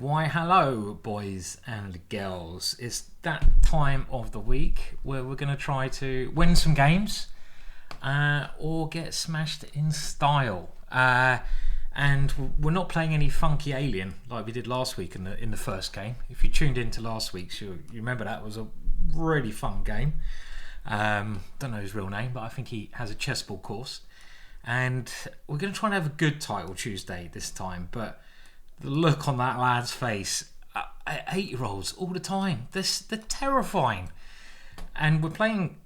Why hello boys and girls, it's that time of the week where we're going to try to win some games or get smashed in style, and we're not playing any funky alien like we did last week in the first game. If you tuned into last week's, you remember that was a really fun game. Don't know his real name, but I think he has a chessboard course, and we're going to try and have a good title Tuesday this time. But the look on that lad's face, 8-year-olds all the time, they're terrifying. And we're playing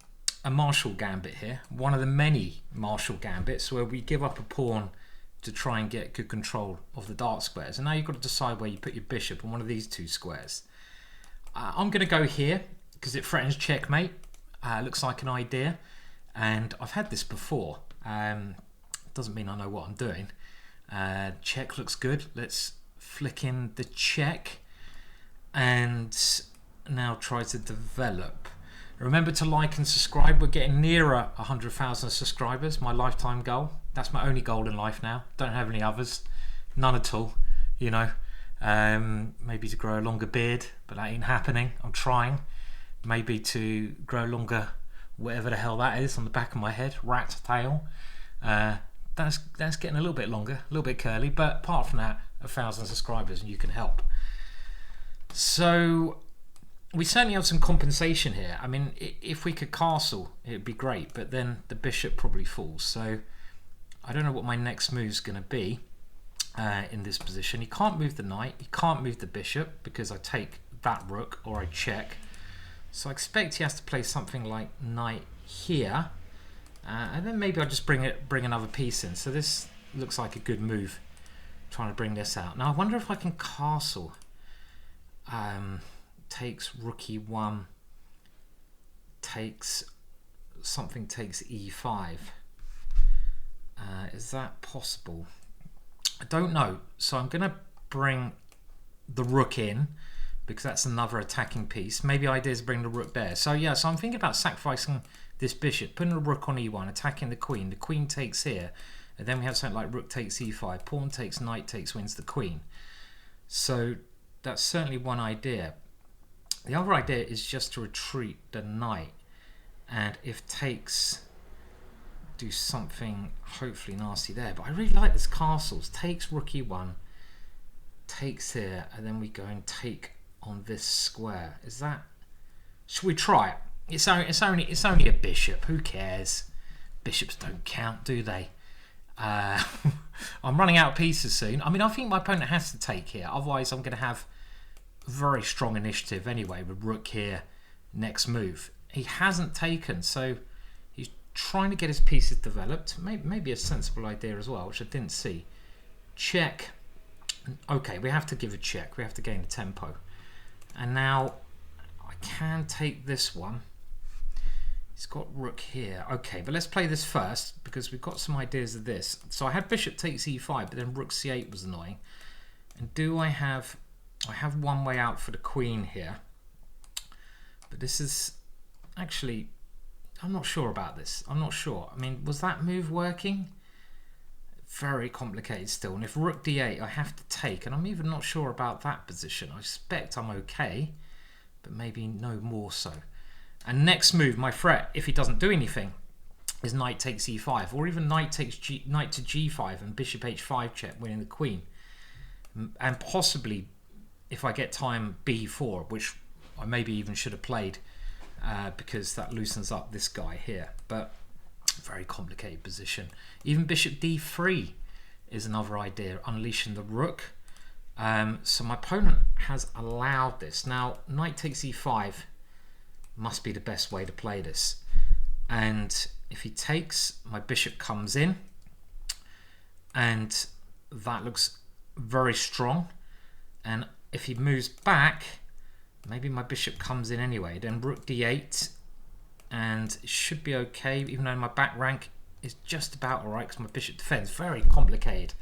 a martial gambit here, one of the many martial gambits where we give up a pawn to try and get good control of the dark squares. And now you've got to decide where you put your bishop on one of these two squares. I'm going to go here because it threatens checkmate. Looks like an idea, and I've had this before. Doesn't mean I know what I'm doing. Check looks good. Let's flick in the check and now try to develop. Remember to like and subscribe. We're getting nearer 100,000 subscribers, my lifetime goal. That's my only goal in life now. Don't have any others, none at all, you know. Maybe to grow a longer beard, but that ain't happening. I'm trying. Maybe to grow longer, whatever the hell that is on the back of my head, rat tail. That's getting a little bit longer, a little bit curly, but apart from that, 1,000 subscribers and you can help. So we certainly have some compensation here. I mean, if we could castle, it'd be great, but then the bishop probably falls. So I don't know what my next move's going to be in this position. He can't move the knight, he can't move the bishop because I take that rook or I check. So I expect he has to play something like knight here. And then maybe I'll just bring another piece in. So this looks like a good move, trying to bring this out. Now I wonder if I can castle. Takes rook e1, takes e5. Is that possible? I don't know. So I'm going to bring the rook in, because that's another attacking piece. Maybe idea is bring the rook there. So yeah, so I'm thinking about sacrificing this bishop, putting the rook on e1, attacking the queen. The queen takes here, and then we have something like rook takes e5, pawn takes, knight takes, wins the queen. So that's certainly one idea. The other idea is just to retreat the knight, and if takes, do something hopefully nasty there. But I really like this castles. Takes rook e1, takes here, and then we go and take on this square. Is that? Should we try it? It's only a bishop. Who cares? Bishops don't count, do they? I'm running out of pieces soon. I mean, I think my opponent has to take here. Otherwise, I'm going to have very strong initiative anyway with rook here. Next move. He hasn't taken, so he's trying to get his pieces developed. Maybe a sensible idea as well, which I didn't see. Check. Okay, we have to give a check. We have to gain the tempo. And now I can take this one. He's got rook here. Okay, but let's play this first because we've got some ideas of this. So I had bishop takes e5, but then rook c8 was annoying. And do I have one way out for the queen here. But this is actually, I'm not sure about this. I'm not sure. I mean, was that move working? Very complicated still. And if rook d8, I have to take, and I'm even not sure about that position. I suspect I'm okay, but maybe no more so. And next move, my threat, if he doesn't do anything, is knight takes e5, or even knight to g5 and bishop h5 check, winning the queen. And possibly, if I get time, b4, which I maybe even should have played, because that loosens up this guy here. But very complicated position. Even bishop d3 is another idea, unleashing the rook. So my opponent has allowed this. Now, knight takes e5 must be the best way to play this. And if he takes, my bishop comes in, and that looks very strong. And if he moves back, maybe my bishop comes in anyway. Then rook d8, and it should be okay, even though my back rank is just about alright because my bishop defends. Very complicated.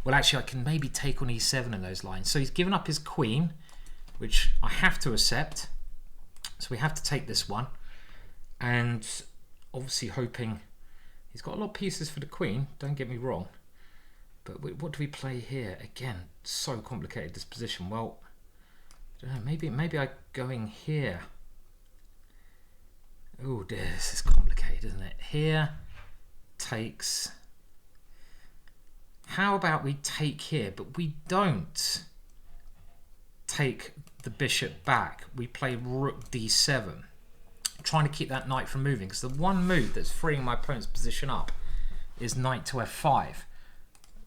Well, actually, I can maybe take on e7 in those lines. So he's given up his queen, which I have to accept. So we have to take this one. And obviously hoping, he's got a lot of pieces for the queen, don't get me wrong. But what do we play here? Again, so complicated, this position. Well, I don't know, maybe I go in here. Oh dear, this is complicated, isn't it? Here, takes. How about we take here, but we don't take the bishop back. We play rook d7, trying to keep that knight from moving, because the one move that's freeing my opponent's position up is knight to f5.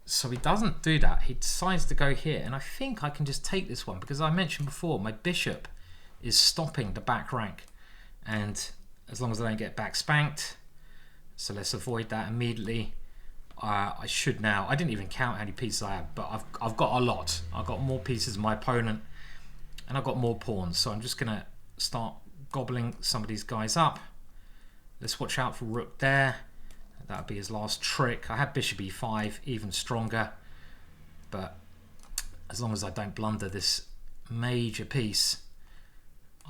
So he doesn't do that. He decides to go here, and I think I can just take this one, because I mentioned before, my bishop is stopping the back rank, and as long as I don't get back spanked, so let's avoid that immediately. I should now. I didn't even count how many pieces I have, but I've got a lot. I've got more pieces than my opponent, and I've got more pawns. So I'm just gonna start gobbling some of these guys up. Let's watch out for rook there. That'll be his last trick. I had bishop e5, even stronger, but as long as I don't blunder this major piece,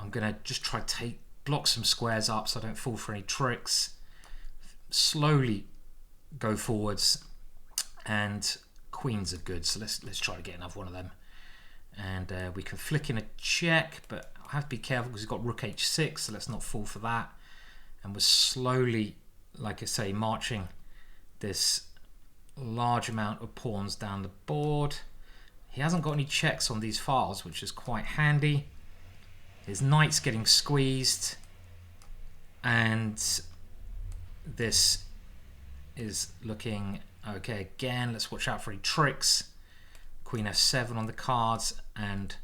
I'm gonna just try to block some squares up so I don't fall for any tricks. Slowly go forwards, and queens are good, so let's try to get another one of them. And we can flick in a check, but I have to be careful because we've got rook h6, so let's not fall for that. And we're slowly, like I say, marching this large amount of pawns down the board. He hasn't got any checks on these files, which is quite handy. His knight's getting squeezed, and this is looking okay. Again, let's watch out for any tricks. Queen f7 on the cards, and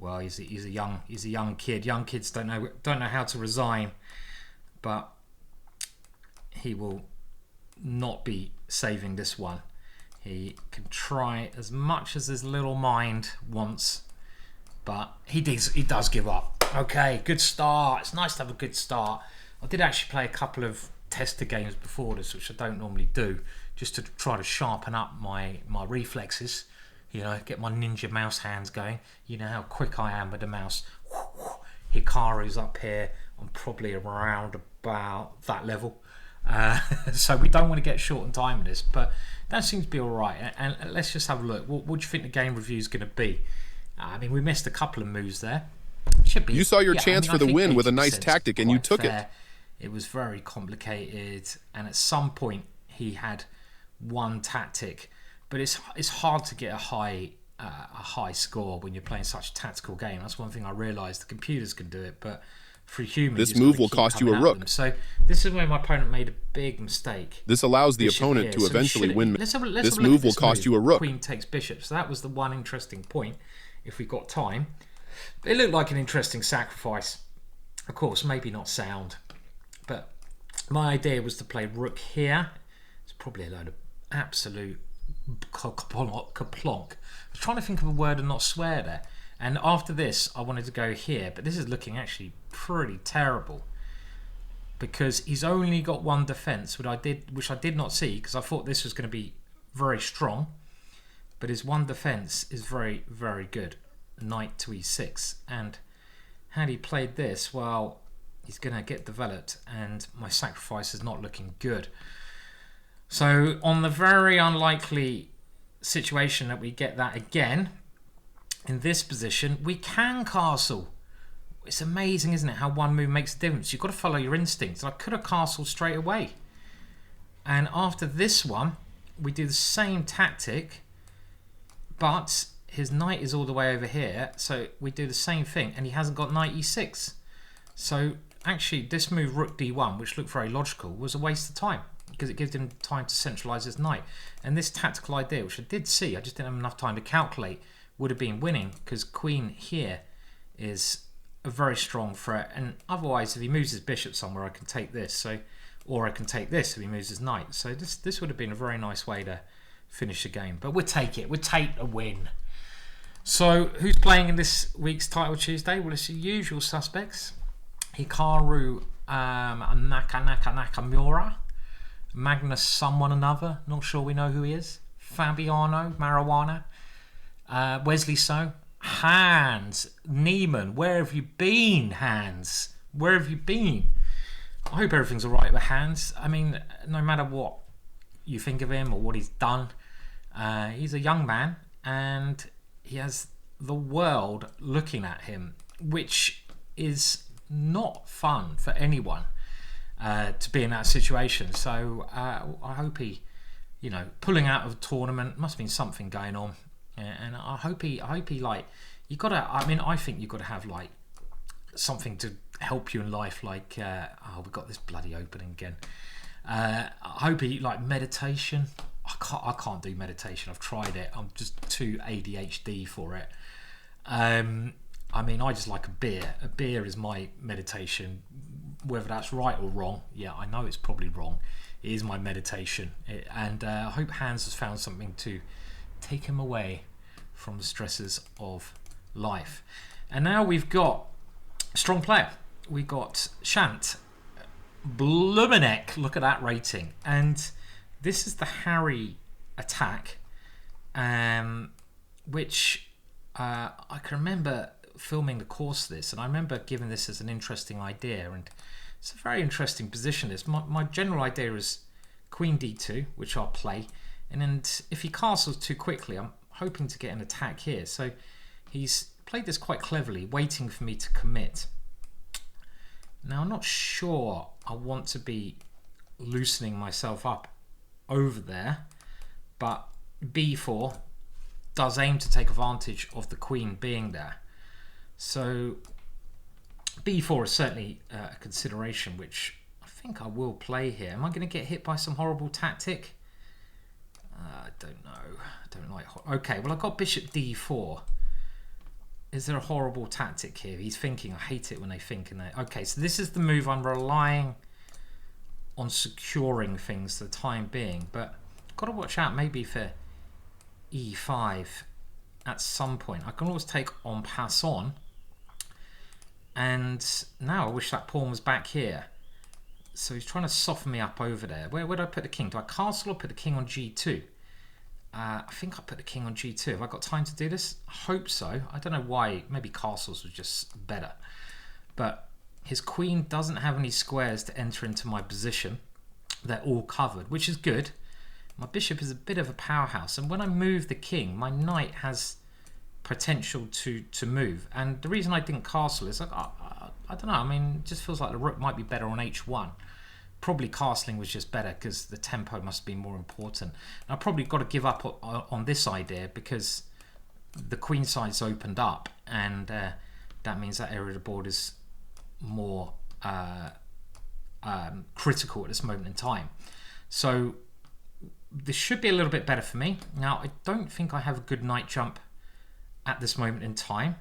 well, he's a young kid. Young kids don't know how to resign, but he will not be saving this one. He can try as much as his little mind wants, but he does give up. Okay, good start. It's nice to have a good start. I did actually play a couple of tester games before this, which I don't normally do, just to try to sharpen up my reflexes, you know, get my ninja mouse hands going. You know how quick I am with the mouse. Hikaru's up here. I'm probably around about that level, so we don't want to get short on time with this, but that seems to be all right. And let's just have a look. What do you think the game review is going to be? I mean, we missed a couple of moves there. Should be. You saw your chance for the win with a nice tactic, and you took it. It was very complicated, and at some point he had one tactic, but it's hard to get a high score when you're playing such a tactical game. That's one thing I realised. The computers can do it, but for humans, this move will cost you a rook. So this is where my opponent made a big mistake. This allows the opponent to eventually win. This move will cost you a rook. Queen takes bishop. So that was the one interesting point. If we've got time, it looked like an interesting sacrifice. Of course, maybe not sound. But my idea was to play rook here. It's probably a load of absolute kaplonk. I was trying to think of a word and not swear there. And after this, I wanted to go here. But this is looking actually pretty terrible, because he's only got one defense, which I did not see, because I thought this was going to be very strong. But his one defense is very, very good. Knight to e6. And had he played this, well, he's going to get developed, and my sacrifice is not looking good. So on the very unlikely situation that we get that again, in this position, we can castle. It's amazing, isn't it, how one move makes a difference. You've got to follow your instincts. I could have castled straight away. And after this one, we do the same tactic, but his knight is all the way over here, so we do the same thing, and he hasn't got knight e6. So actually, this move, rook d1, which looked very logical, was a waste of time, because it gives him time to centralise his knight. And this tactical idea, which I did see, I just didn't have enough time to calculate, would have been winning, because queen here is a very strong threat. And otherwise, if he moves his bishop somewhere, I can take this. So, or I can take this if he moves his knight. So this would have been a very nice way to finish the game. But we'll take it. We'll take a win. So who's playing in this week's Title Tuesday? Well, it's the usual suspects. Hikaru Nakamura, Magnus someone another, not sure we know who he is, Fabiano Marijuana, Wesley So, Hans Neiman. Where have you been, Hans? Where have you been? I hope everything's alright with Hans. I mean, no matter what you think of him or what he's done, He's a young man, and he has the world looking at him, which is not fun for anyone to be in that situation. So I hope he, pulling out of a tournament must have been something going on, and I hope he like, you gotta. I mean, I think you got to have like something to help you in life, like we got this bloody opening again. I hope he like meditation. I can't do meditation. I've tried it. I'm just too ADHD for it. I mean, I just like a beer. A beer is my meditation. Whether that's right or wrong, yeah, I know it's probably wrong. It is my meditation, and I hope Hans has found something to take him away from the stresses of life. And now we've got a strong player. We got Shant. Blumenek, look at that rating. And this is the Harry attack, which I can remember filming the course of this, and I remember giving this as an interesting idea, and it's a very interesting position. My general idea is Queen D2, which I'll play, and then if he castles too quickly, I'm hoping to get an attack here. So he's played this quite cleverly, waiting for me to commit. Now, I'm not sure I want to be loosening myself up over there, but b4 does aim to take advantage of the queen being there. So b4 is certainly a consideration, which I think I will play here. Am I going to get hit by some horrible tactic? I don't know. I don't like... Okay, well, I've got bishop d4. Is there a horrible tactic here? He's thinking. I hate it when they think. Okay, so this is the move. I'm relying on securing things for the time being, but got to watch out maybe for e5 at some point. I can always take en passant, and now I wish that pawn was back here. So he's trying to soften me up over there. Where do I put the king? Do I castle or put the king on g2? I think I put the king on g2. Have I got time to do this? I hope so. I don't know why. Maybe castles was just better. But his queen doesn't have any squares to enter into my position. They're all covered, which is good. My bishop is a bit of a powerhouse. And when I move the king, my knight has potential to move. And the reason I didn't castle is, I don't know. I mean, it just feels like the rook might be better on h1. Probably castling was just better because the tempo must be more important. And I probably got to give up on this idea because the queen side's opened up, and that means that area of the board is more critical at this moment in time. So this should be a little bit better for me. Now, I don't think I have a good knight jump at this moment in time.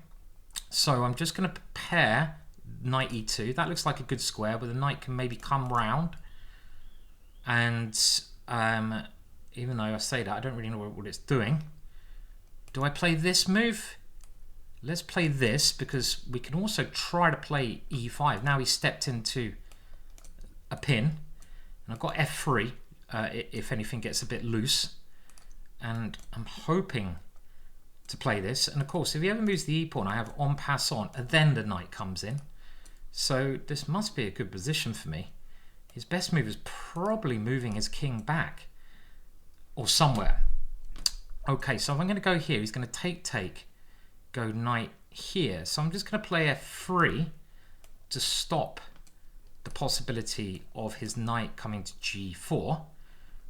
So I'm just going to prepare knight e2. That looks like a good square where the knight can maybe come round. And even though I say that, I don't really know what it's doing. Do I play this move? Let's play this, because we can also try to play e5. Now he's stepped into a pin, and I've got f3 if anything gets a bit loose. And I'm hoping to play this. And of course, if he ever moves the e-pawn, I have en passant, and then the knight comes in. So this must be a good position for me. His best move is probably moving his king back or somewhere. Okay, so if I'm going to go here, he's going to take, go knight here. So I'm just going to play f3 to stop the possibility of his knight coming to g4,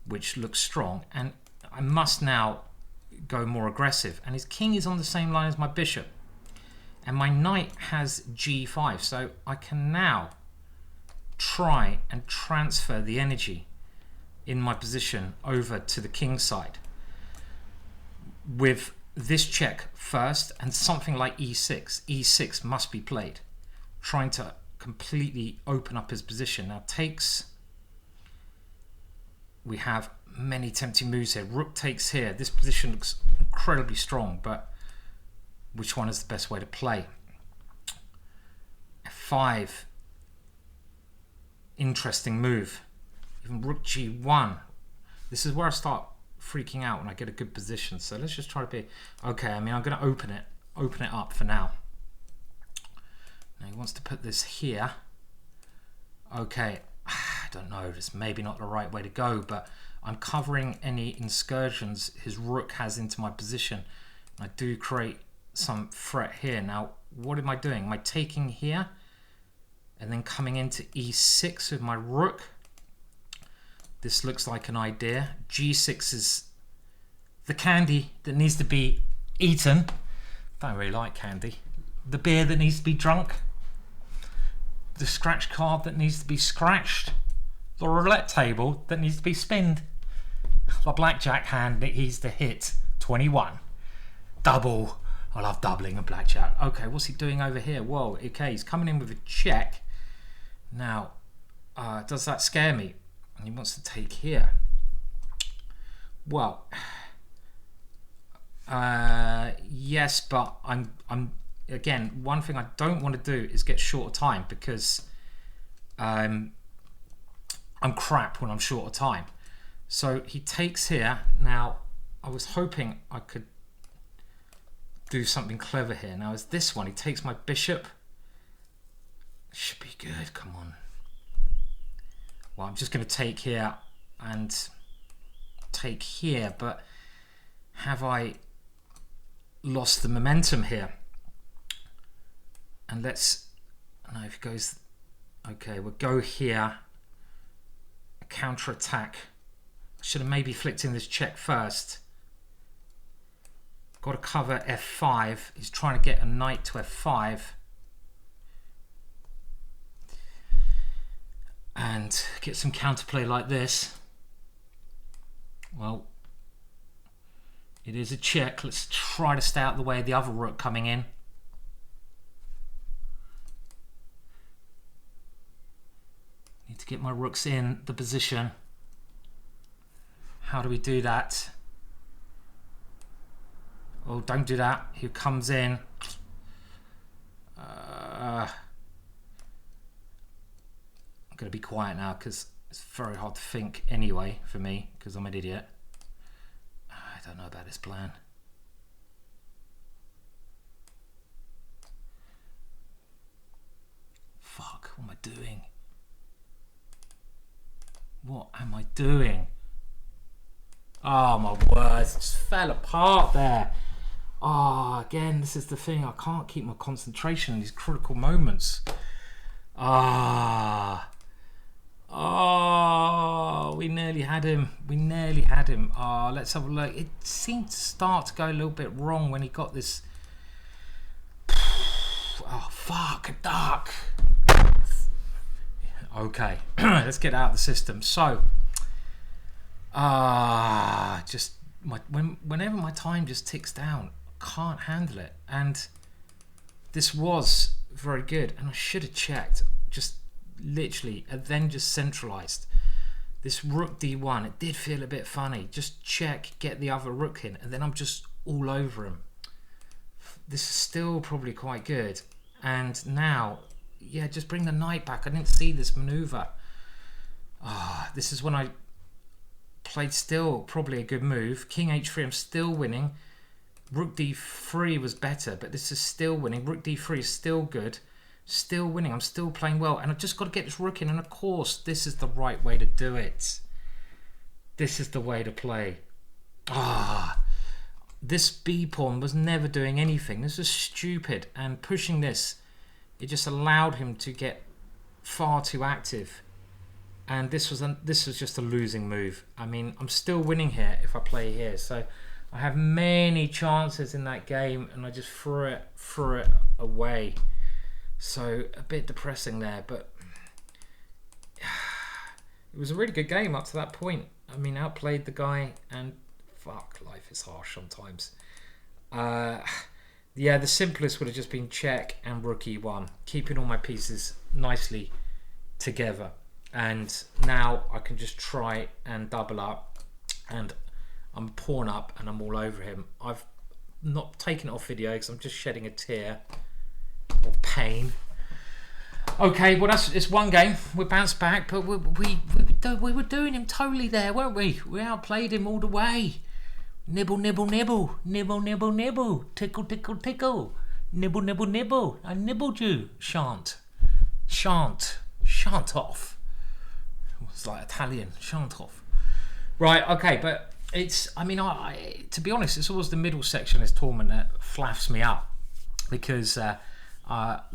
which looks strong. And I must now go more aggressive. And his king is on the same line as my bishop. And my knight has g5, so I can now try and transfer the energy in my position over to the king side with this check first and something like e6. e6 must be played, trying to completely open up his position. Now takes, we have many tempting moves here. Rook takes here. This position looks incredibly strong, but which one is the best way to play? f5, interesting move. Even rook g1. This is where I start freaking out when I get a good position. So let's just try to be okay. I mean, I'm going to open it up for now. Now he wants to put this here. Okay, I don't know. This may be not the right way to go, but I'm covering any incursions his rook has into my position. I do create some threat here. Now, what am I doing? Am I taking here and then coming into e6 with my rook? This looks like an idea. g6 is the candy that needs to be eaten. Don't really like candy. The beer that needs to be drunk. The scratch card that needs to be scratched. The roulette table that needs to be spinned. The blackjack hand that needs to hit 21. Double. I love doubling and blackjack. Okay, what's he doing over here? Whoa, okay, he's coming in with a check. Now, does that scare me? He wants to take here. Well, yes, but I'm again, one thing I don't want to do is get short of time, because I'm crap when I'm short of time. So he takes here. Now, I was hoping I could do something clever here. Now, is this one. He takes my bishop. Should be good. Come on. Well, I'm just going to take here and take here, but have I lost the momentum here? And let's, no, if he goes, okay, we'll go here, a counter attack. I should have maybe flicked in this check first. Got to cover f5. He's trying to get a knight to f5. And get some counterplay like this. Well, it is a check. Let's try to stay out of the way of the other rook coming in. Need to get my rooks in the position. How do we do that? Oh, don't do that. He comes in. I'm going to be quiet now because it's very hard to think anyway for me, because I'm an idiot. I don't know about this plan. Fuck, what am I doing? What am I doing? Oh my words, it just fell apart there. Oh, again, this is the thing. I can't keep my concentration in these critical moments. Oh, we nearly had him. We nearly had him. Oh, let's have a look. It seemed to start to go a little bit wrong when he got this. Oh, fuck, a duck. Okay, let's get out of the system. So, just whenever my time just ticks down, I can't handle it. And this was very good, and I should have checked. Just literally, and then just centralized. This rook d1, it did feel a bit funny. Just check, get the other rook in, and then I'm just all over him. This is still probably quite good. And now, yeah, just bring the knight back. I didn't see this maneuver. This is when I played still probably a good move. King h3, I'm still winning. Rook d3 was better, but this is still winning. Rook d3 is still good. Still winning. I'm still playing well, and I've just got to get this rook in, and of course this is the right way to do it. This is the way to play. This b pawn was never doing anything. This was stupid, and pushing this, it just allowed him to get far too active, and this was just a losing move. I mean, I'm still winning here if I play here, so I have many chances in that game, and I just threw it away. So a bit depressing there, but it was a really good game up to that point. I mean, outplayed the guy, and fuck, life is harsh sometimes. Yeah, the simplest would have just been check and rook e1, keeping all my pieces nicely together. And now I can just try and double up, and I'm pawn up, and I'm all over him. I've not taken it off video because I'm just shedding a tear of pain. Okay, well, it's one game. We bounced back, but we were doing him totally there, weren't we? We outplayed him all the way. Nibble, nibble, nibble, nibble, nibble, nibble, tickle, tickle, tickle, nibble, nibble, nibble. I nibbled you, Shant, Shant off. It's like Italian, Shant off. Right, okay, but it's, I mean, to be honest, it's always the middle section of this tournament that flaps me up, because the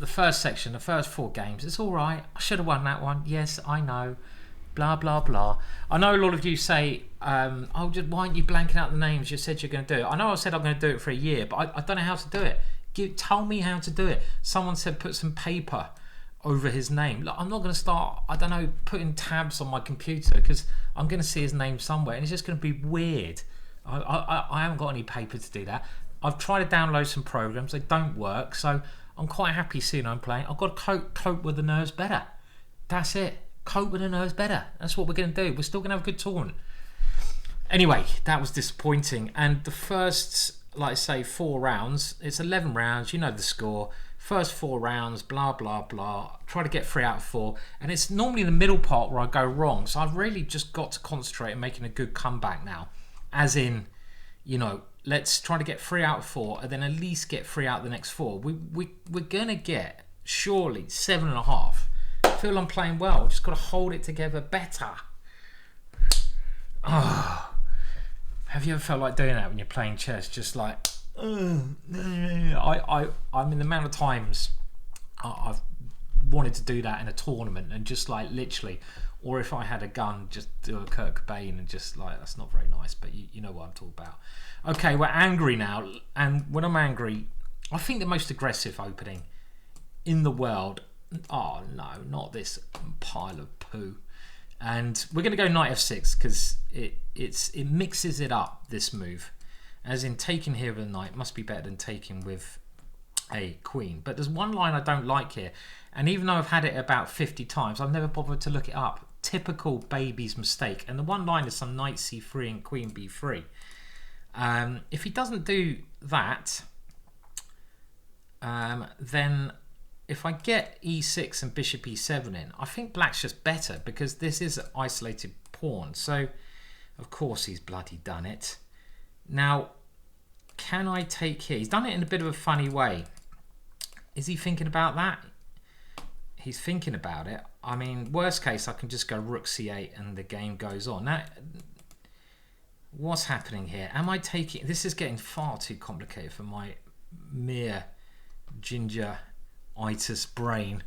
first section, the first 4 games, it's all right. I should have won that one. Yes, I know. Blah, blah, blah. I know a lot of you say, why aren't you blanking out the names? You said you're going to do it. I know I said I'm going to do it for a year, but I don't know how to do it. Tell me how to do it. Someone said put some paper over his name. Look, I'm not going to start, I don't know, putting tabs on my computer, because I'm going to see his name somewhere and it's just going to be weird. I haven't got any paper to do that. I've tried to download some programs, they don't work, so I'm quite happy seeing I'm playing. I've got to cope with the nerves better. That's it. Cope with the nerves better. That's what we're going to do. We're still going to have a good tournament. Anyway, that was disappointing. And the first, like I say, 4 rounds, it's 11 rounds, you know the score. First 4 rounds, blah, blah, blah. Try to get 3 out of 4. And it's normally the middle part where I go wrong. So I've really just got to concentrate on making a good comeback now. As in, you know, let's try to get 3 out of 4 and then at least get 3 out of the next 4. We're going to get, surely, 7.5. I feel I'm playing well. Just got to hold it together better. Oh. Have you ever felt like doing that when you're playing chess? Just like... I mean, the amount of times I've wanted to do that in a tournament and just like literally, or if I had a gun, just do a Kurt Cobain and just like, that's not very nice, but you know what I'm talking about. Okay, we're angry now, and when I'm angry, I think the most aggressive opening in the world, oh no, not this pile of poo. And we're going to go knight f6 because it mixes it up, this move. As in, taking here with a knight must be better than taking with a queen. But there's one line I don't like here. And even though I've had it about 50 times, I've never bothered to look it up. Typical baby's mistake. And the one line is some knight c3 and queen b3. If he doesn't do that, then if I get e6 and bishop e7 in, I think black's just better because this is an isolated pawn. So, of course, he's bloody done it. Now, can I take here? He's done it in a bit of a funny way. Is he thinking about that? He's thinking about it. I mean, worst case, I can just go rook c8 and the game goes on. Now, what's happening here? Am I taking... This is getting far too complicated for my mere ginger-itis brain.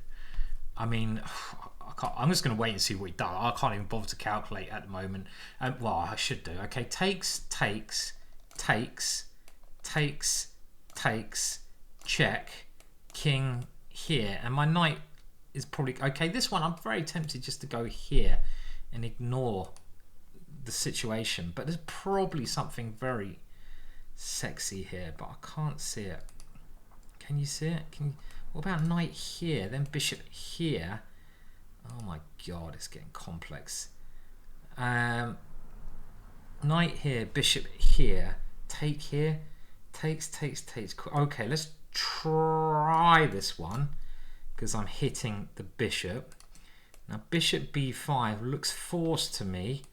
I mean... I'm just going to wait and see what he does. I can't even bother to calculate at the moment. Well, I should do. Okay, takes, check, king here. And my knight is probably... Okay, this one, I'm very tempted just to go here and ignore the situation. But there's probably something very sexy here, but I can't see it. Can you see it? What about knight here? Then bishop here. Oh my god, it's getting complex. Knight here, bishop here, take here, takes. Okay, let's try this one because I'm hitting the bishop. Now bishop b5 looks forced to me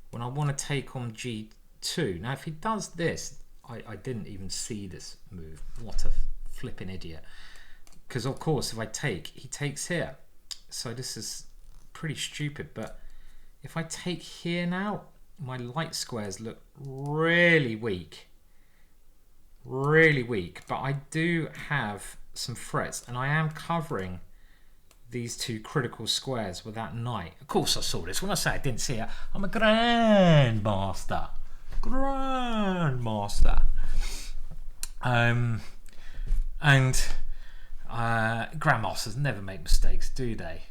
when I want to take on g2. Now if he does this, I didn't even see this move. What a flipping idiot. Because of course if I take, he takes here. So this is pretty stupid, but if I take here now, my light squares look really weak. Really weak, but I do have some threats, and I am covering these 2 critical squares with that knight. Of course I saw this. When I say I didn't see it, I'm a Grandmaster. Grandmasters never make mistakes, do they?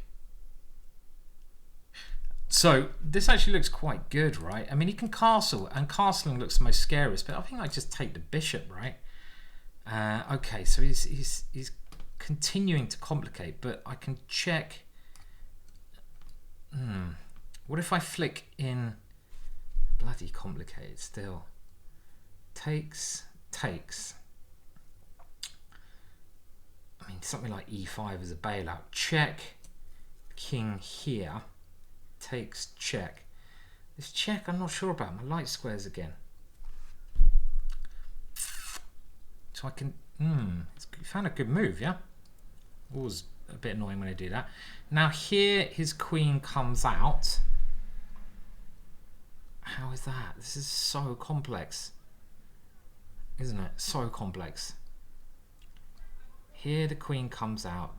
So this actually looks quite good, right? I mean, he can castle, and castling looks the most scariest, but I think I just take the bishop, right? Okay, so he's continuing to complicate, but I can check. What if I flick in? Bloody complicated still. Takes. I mean, something like e5 is a bailout. Check, king here. Takes, check. This check I'm not sure about. My light squares again. So I can... you found a good move, yeah? Always a bit annoying when I do that. Now here his queen comes out. How is that? This is so complex, isn't it? So complex. Here the queen comes out,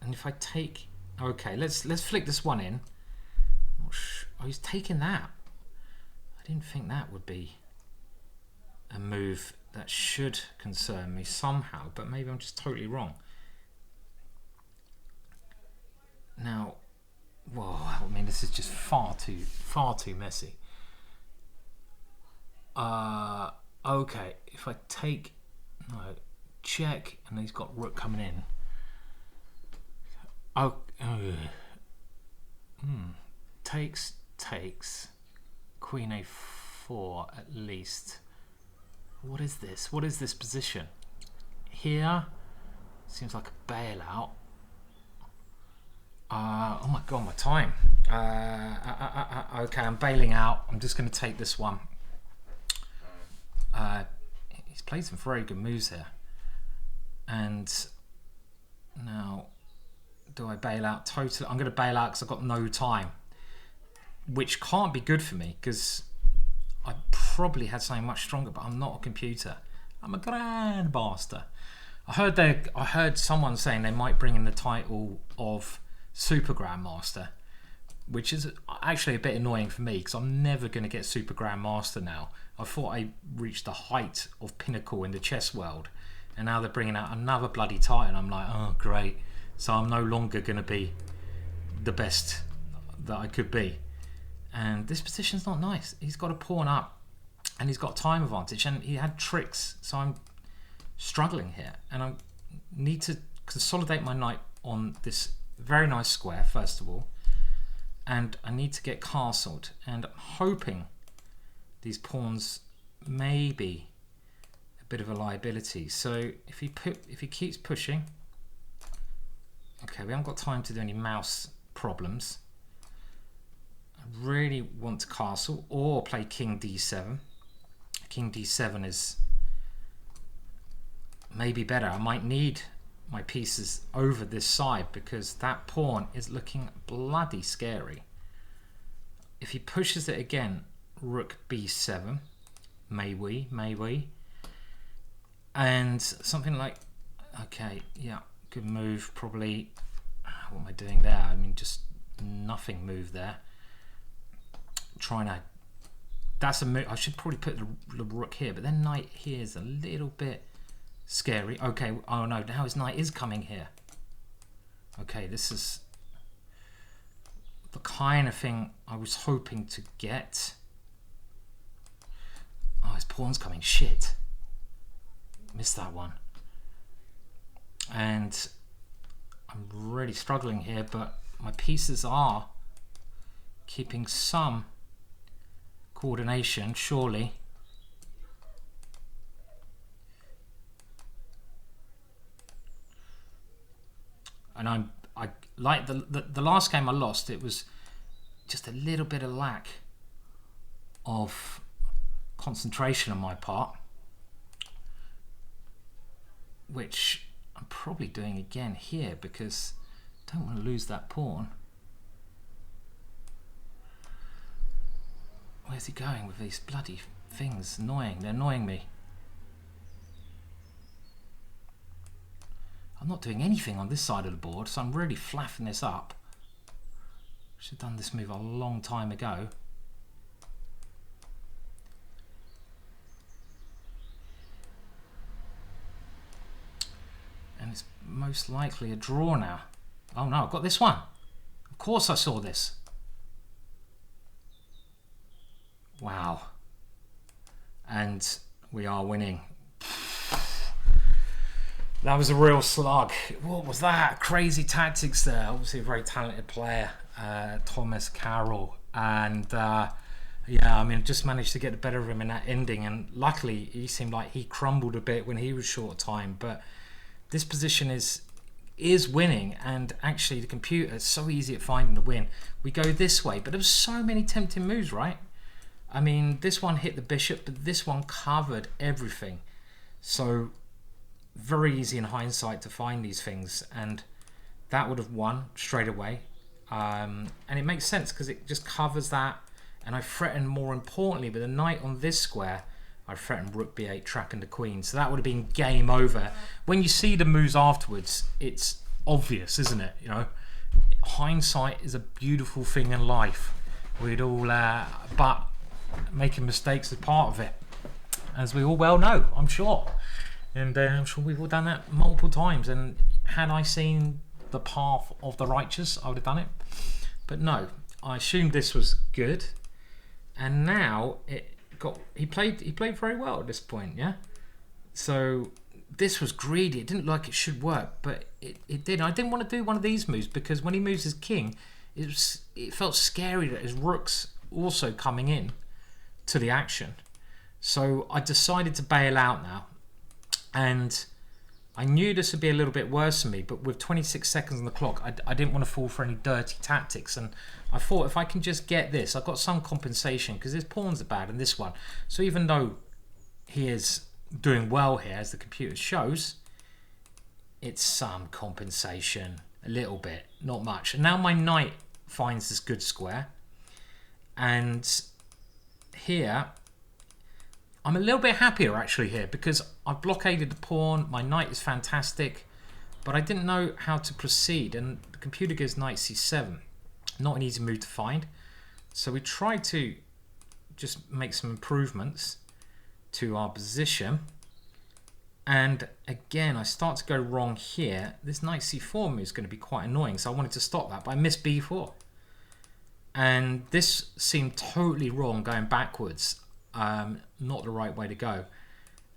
and if I take, okay, let's flick this one in. Oh, he's taking that. I didn't think that would be a move that should concern me somehow, but maybe I'm just totally wrong. Now, whoa, I mean, this is just far too messy. Okay, if I take, no, check, and he's got rook coming in. Takes, queen a4 at least. What is this? What is this position? Here, seems like a bailout. Oh my god, my time. Okay, I'm bailing out. I'm just going to take this one. He's played some very good moves here. And now, do I bail out totally? I'm going to bail out because I've got no time. Which can't be good for me because I probably had something much stronger, but I'm not a computer. I'm a Grandmaster. I heard someone saying they might bring in the title of Super Grandmaster, which is actually a bit annoying for me because I'm never going to get Super Grandmaster now. I thought I reached the height of pinnacle in the chess world, and now they're bringing out another bloody title. I'm like, oh great, so I'm no longer going to be the best that I could be. And this position's not nice. He's got a pawn up and he's got time advantage, and he had tricks, so I'm struggling here, and I need to consolidate my knight on this very nice square first of all, and I need to get castled, and I'm hoping these pawns may be a bit of a liability. So if he keeps pushing, okay, we haven't got time to do any mouse problems. I really want to castle or play king d7. King d7 is maybe better. I might need my pieces over this side because that pawn is looking bloody scary. If he pushes it again, rook b7, may we, and something like, okay, yeah, good move, probably. What am I doing there? I mean, just nothing move there. Trying to, that's a move. I should probably put the rook here, but then knight here is a little bit scary. Okay, oh no, now his knight is coming here. Okay, this is the kind of thing I was hoping to get. Oh, his pawn's coming. Shit. Missed that one. And I'm really struggling here, but my pieces are keeping some coordination, surely. And I like the last game I lost, it was just a little bit of lack of concentration on my part, which I'm probably doing again here because I don't want to lose that pawn. Where's he going with these bloody things? Annoying, they're annoying me. I'm not doing anything on this side of the board, so I'm really flapping this up. Should have done this move a long time ago. And it's most likely a draw now. Oh no, I've got this one. Of course I saw this. Wow. And we are winning. That was a real slug. What was that? Crazy tactics there. Obviously a very talented player, Thomas Carroll. And yeah, I mean, just managed to get the better of him in that ending. And luckily, he seemed like he crumbled a bit when he was short time. But this position is winning. And actually, the computer is so easy at finding the win. We go this way. But there was so many tempting moves, right? I mean, this one hit the bishop, but this one covered everything. So very easy in hindsight to find these things, and that would have won straight away. And it makes sense because it just covers that, And I threatened, more importantly, with the knight on this square, I threatened rook b8, trapping the queen. So that would have been game over. When you see the moves afterwards, it's obvious, isn't it? You know, hindsight is a beautiful thing in life. We'd all, but making mistakes is part of it, as we all well know, I'm sure. And I'm sure we've all done that multiple times. And had I seen the path of the righteous, I would have done it. But no, I assumed this was good. And now he played very well at this point, yeah. So this was greedy. It didn't look like it should work, but it did. I didn't want to do one of these moves because when he moves his king, it felt scary that his rook's also coming in to the action. So I decided to bail out now, and I knew this would be a little bit worse for me, but with 26 seconds on the clock, I didn't want to fall for any dirty tactics. And I thought if I can just get this, I've got some compensation because his pawns are bad in this one. So even though he is doing well here, as the computer shows, it's some compensation, a little bit, not much. And now my knight finds this good square. And here, I'm a little bit happier actually here because I've blockaded the pawn. My knight is fantastic, but I didn't know how to proceed. And the computer gives knight c7. Not an easy move to find. So we tried to just make some improvements to our position. And again, I start to go wrong here. This knight c4 move is going to be quite annoying. So I wanted to stop that, but I missed b4. And this seemed totally wrong going backwards. Not the right way to go.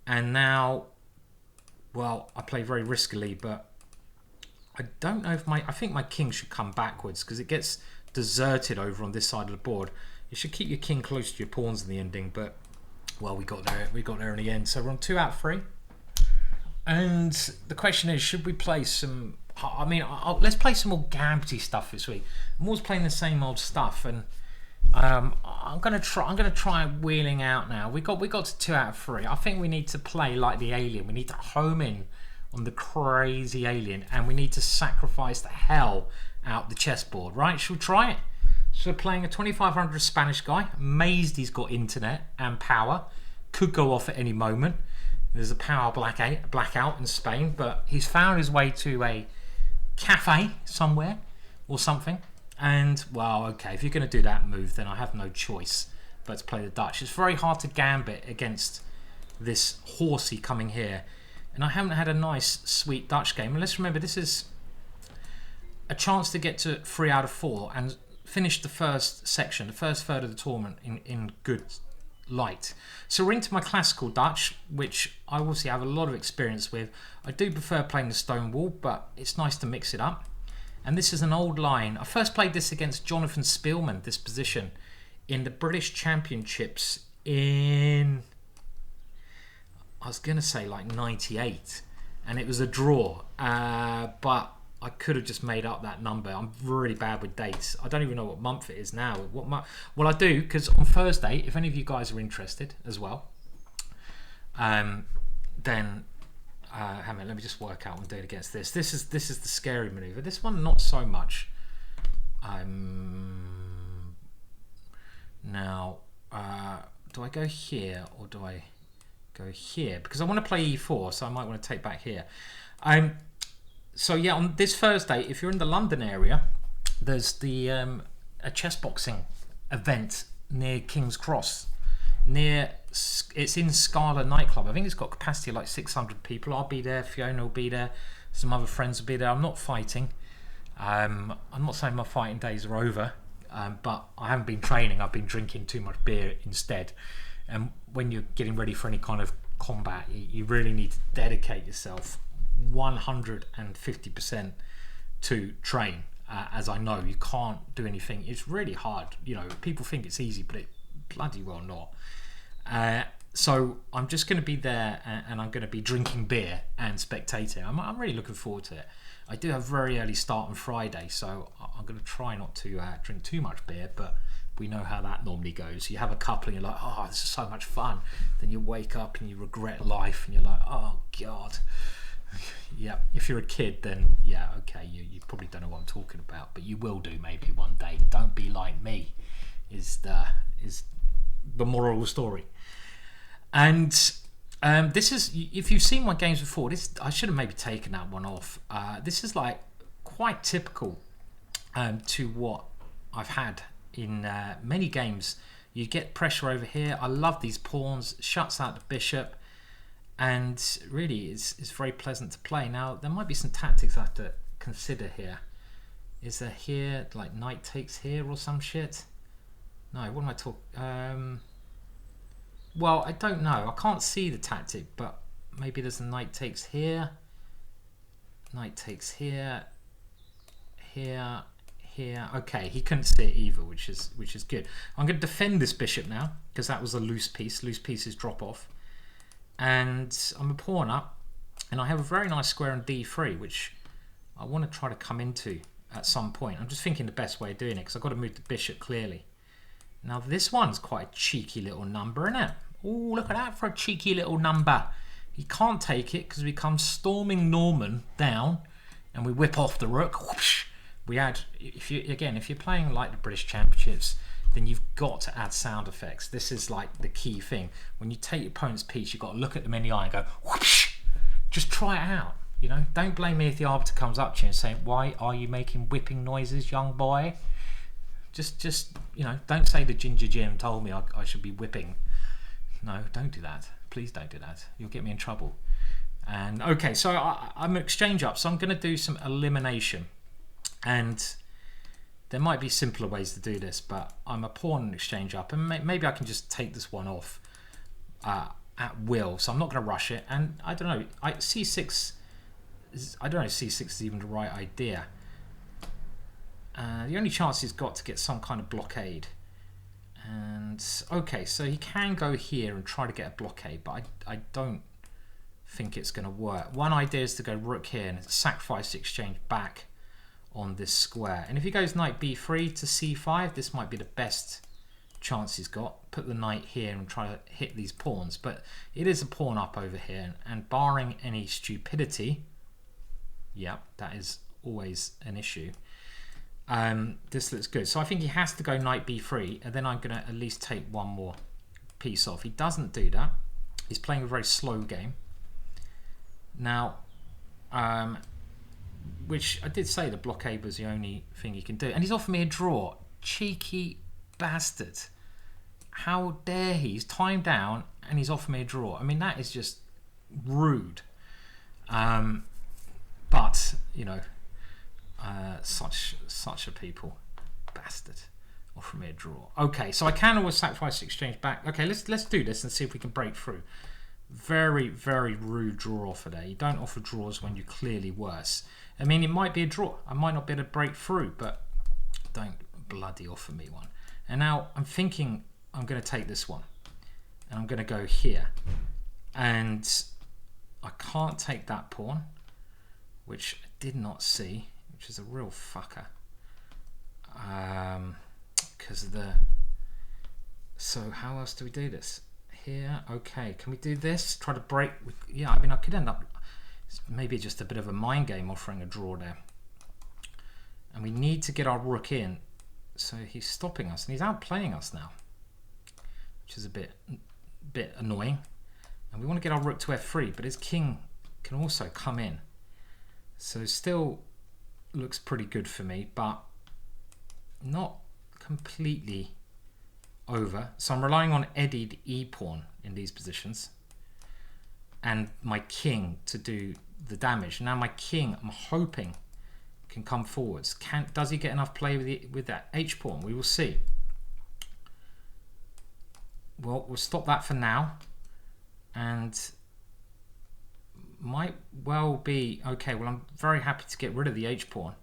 And now, well, I play very riskily, but I don't know if I think my king should come backwards because it gets deserted over on this side of the board. You should keep your king close to your pawns in the ending, but well, we got there in the end. So we're on 2 out of 3. And the question is, should we play some? I mean, let's play some more Gambity stuff this week. I'm always playing the same old stuff, and I'm gonna try wheeling out now. We got to 2 out of 3. I think we need to play like the alien. We need to home in on the crazy alien, and we need to sacrifice the hell out the chessboard. Right? Should we try it? So we're playing a 2500 Spanish guy. Amazed he's got internet and power. Could go off at any moment. There's a power blackout in Spain, but he's found his way to a cafe somewhere or something. And, well, okay, if you're going to do that move, then I have no choice but to play the Dutch. It's very hard to gambit against this horsey coming here. And I haven't had a nice, sweet Dutch game. And let's remember, this is a chance to get to 3 out of 4 and finish the first section, the first third of the tournament in good light. So we're into my classical Dutch, which I obviously have a lot of experience with. I do prefer playing the stone wall, but it's nice to mix it up. And this is an old line. I first played this against Jonathan Spielman, this position, in the British Championships in, I was going to say like 98. And it was a draw. But I could have just made up that number. I'm really bad with dates. I don't even know what month it is now. Well, I do, because on Thursday, if any of you guys are interested as well, then hang on, let me just work out what I'm doing against this. This is the scary maneuver. This one, not so much. Now, do I go here or do I go here? Because I want to play e4, so I might want to take back here. So yeah, on this Thursday, if you're in the London area, there's the a chess boxing event near King's Cross. It's in Scala nightclub. I think it's got capacity of like 600 people. I'll be there. Fiona will be there. Some other friends will be there. I'm not fighting. I'm not saying my fighting days are over, but I haven't been training. I've been drinking too much beer instead. And when you're getting ready for any kind of combat, you really need to dedicate yourself 150% to train. As I know, you can't do anything. It's really hard. You know, people think it's easy, but it bloody well not. So I'm just going to be there, and I'm going to be drinking beer and spectating. I'm really looking forward to it. I do have a very early start on Friday, so I'm going to try not to drink too much beer, but we know how that normally goes. You have a couple and you're like, oh, this is so much fun. Then you wake up and you regret life and you're like, oh God. Yeah, if you're a kid, then yeah, okay, you probably don't know what I'm talking about, but you will do maybe one day. Don't be like me. is the moral of the story. And this is, if you've seen my games before, this I should have maybe taken that one off. This is like quite typical to what I've had in many games. You get pressure over here. I love these pawns. Shuts out the bishop, and really it's very pleasant to play. Now there might be some tactics I have to consider here. Is there here like knight takes here or some shit? No, what am I talking? Well, I don't know. I can't see the tactic, but maybe there's a knight takes here. Knight takes here. Here. Okay, he couldn't see it either, which is good. I'm going to defend this bishop now because that was a loose piece. Loose pieces drop off, and I'm a pawn up, and I have a very nice square on d3, which I want to try to come into at some point. I'm just thinking the best way of doing it because I've got to move the bishop clearly. Now this one's quite a cheeky little number, isn't it? Oh, look at that for a cheeky little number. He can't take it because we come storming Norman down, and we whip off the rook. Whoosh. We add, if you're playing like the British Championships, then you've got to add sound effects. This is like the key thing. When you take your opponent's piece, you've got to look at them in the eye and go, whoosh! Just try it out. You know, don't blame me if the arbiter comes up to you and saying, "Why are you making whipping noises, young boy?" Just you know, don't say the GingerGM told me I should be whipping. No, don't do that. Please don't do that. You'll get me in trouble. And okay, so I'm exchange up, so I'm going to do some elimination. And there might be simpler ways to do this, but I'm a pawn and exchange up, and maybe I can just take this one off at will. So I'm not going to rush it. And I don't know. C6. I don't know if C6 is even the right idea. The only chance he's got to get some kind of blockade. And okay, so he can go here and try to get a blockade, but I don't think it's going to work. One idea is to go rook here and sacrifice the exchange back on this square. And if he goes knight b3 to c5, this might be the best chance he's got. Put the knight here and try to hit these pawns. But it is a pawn up over here, and barring any stupidity, yeah, that is always an issue. This looks good. So I think he has to go knight b3, and then I'm going to at least take one more piece off. He doesn't do that. He's playing a very slow game. Now, which I did say the blockade was the only thing he can do. And he's offered me a draw. Cheeky bastard. How dare he? He's timed down and he's offered me a draw. I mean, that is just rude. But, you know, such a people. Bastard. Offer me a draw. Okay, so I can always sacrifice the exchange back. Okay, let's do this and see if we can break through. Very, very rude draw offer there. You don't offer draws when you're clearly worse. I mean, it might be a draw. I might not be able to break through, but don't bloody offer me one. And now I'm thinking I'm going to take this one. And I'm going to go here. And I can't take that pawn, which I did not see, which is a real fucker. Because of the... So how else do we do this? Here, okay, can we do this? Try to break with, yeah, I mean, I could end up maybe just a bit of a mind game offering a draw there. And we need to get our rook in, so he's stopping us and he's outplaying us now, which is a bit annoying. And we want to get our rook to f3, but his king can also come in, so still looks pretty good for me, but not completely over. So I'm relying on Eddied e-pawn in these positions and my king to do the damage. Now my king, I'm hoping, can come forwards. Does he get enough play with that h-pawn? We will see. Well, we'll stop that for now, and might well be okay. Well, I'm very happy to get rid of the h-pawn,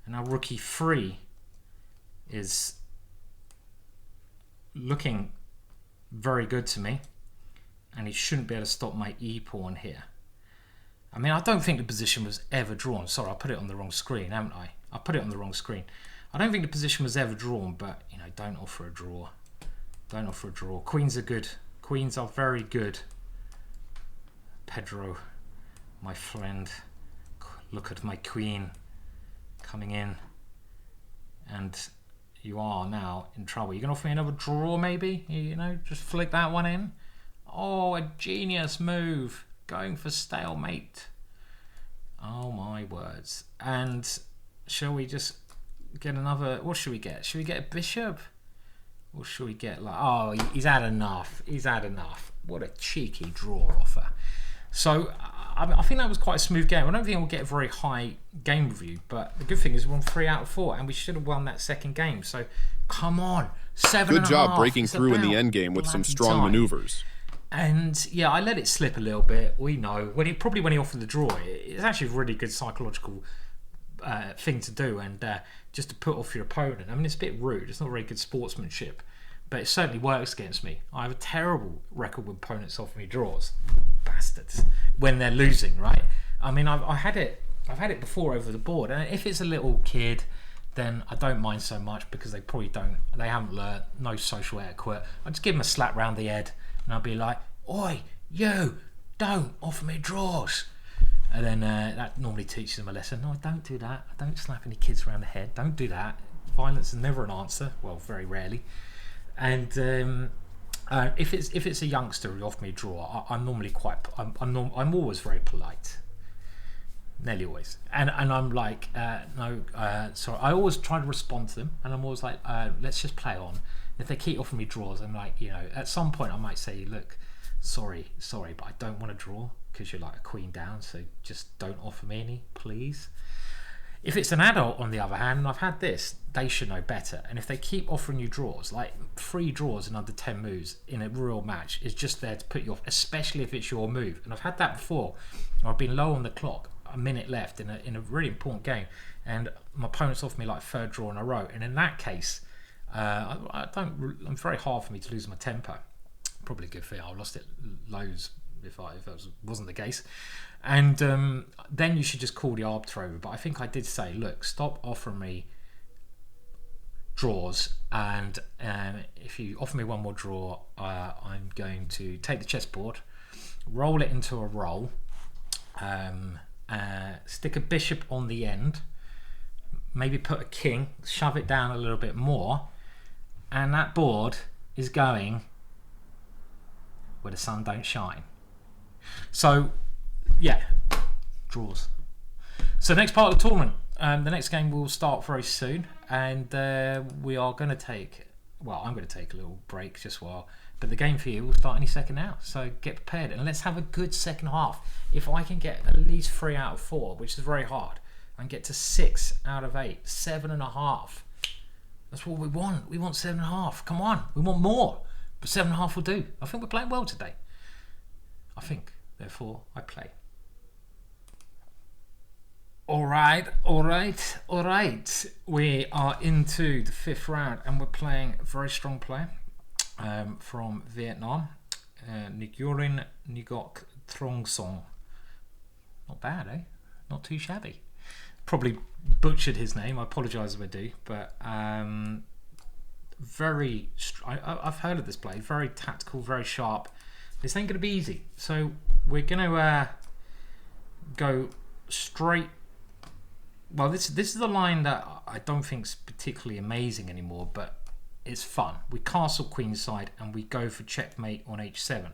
and now rook e3 is looking very good to me, and he shouldn't be able to stop my e-pawn here. I mean, I don't think the position was ever drawn. Sorry, I put it on the wrong screen, haven't I? I put it on the wrong screen. I don't think the position was ever drawn, but, you know, don't offer a draw. Don't offer a draw. Queens are good. Queens are very good. Pedro, my friend, look at my queen coming in. And, you are now in trouble. You can offer me another draw, maybe? You know, just flick that one in. Oh, a genius move. Going for stalemate. Oh, my words. And shall we just get another... What should we get? Should we get a bishop? Or should we get like... Oh, he's had enough. He's had enough. What a cheeky draw offer. So, I think that was quite a smooth game. I don't think we'll get a very high game review, but the good thing is we're on 3 out of 4, and we should have won that second game. So, come on. 7.5. Good job breaking through in the end game with some strong maneuvers. And yeah, I let it slip a little bit. We know when he offered the draw, it's actually a really good psychological thing to do, and just to put off your opponent. I mean, it's a bit rude. It's not very good sportsmanship, but it certainly works against me. I have a terrible record when opponents offer me draws, bastards, when they're losing. Right? I mean, I've had it before over the board, and if it's a little kid, then I don't mind so much because they haven't learnt, no social etiquette. I just give them a slap round the head. And I'll be like, oi, you, don't offer me draws. And then that normally teaches them a lesson. No, don't do that. I don't slap any kids around the head. Don't do that. Violence is never an answer. Well, very rarely. And if it's a youngster who offers me a draw, I'm normally I'm always very polite. Nearly always. And I'm like, no, sorry. I always try to respond to them. And I'm always like, let's just play on. If they keep offering me draws, I'm like, you know, at some point I might say, look, sorry, but I don't want to draw because you're like a queen down, so just don't offer me any, please. If it's an adult, on the other hand, and I've had this, they should know better. And if they keep offering you draws, like 3 draws in under 10 moves in a real match is just there to put you off, especially if it's your move. And I've had that before. I've been low on the clock, a minute left in a really important game, and my opponent's offered me like 3rd draw in a row. And in that case, I'm very hard for me to lose my temper. Probably a good thing. I lost it loads if that wasn't the case. And then you should just call the arbiter over. But I think I did say, look, stop offering me draws, and if you offer me one more draw, I'm going to take the chessboard, roll it into a roll, stick a bishop on the end, maybe put a king, shove it down a little bit more, and that board is going where the sun don't shine. So, yeah, draws. So next part of the tournament, the next game will start very soon, and we are going to take, well, I'm going to take a little break just while, but the game for you will start any second now. So get prepared, and let's have a good second half. If I can get at least 3 out of 4, which is very hard, and get to 6 out of 8, 7.5. That's what we want. We want 7.5. Come on, we want more. But 7.5 will do. I think we're playing well today. I think. Therefore, I play. All right. We are into the 5th round, and we're playing a very strong player from Vietnam, Nguyen Ngoc Truong. Not bad, eh? Not too shabby. Probably butchered his name. I apologise if I do, but I've heard of this play. Very tactical, very sharp. This ain't going to be easy. So we're going to go straight. Well, this is the line that I don't think is particularly amazing anymore, but it's fun. We castle queenside and we go for checkmate on h7.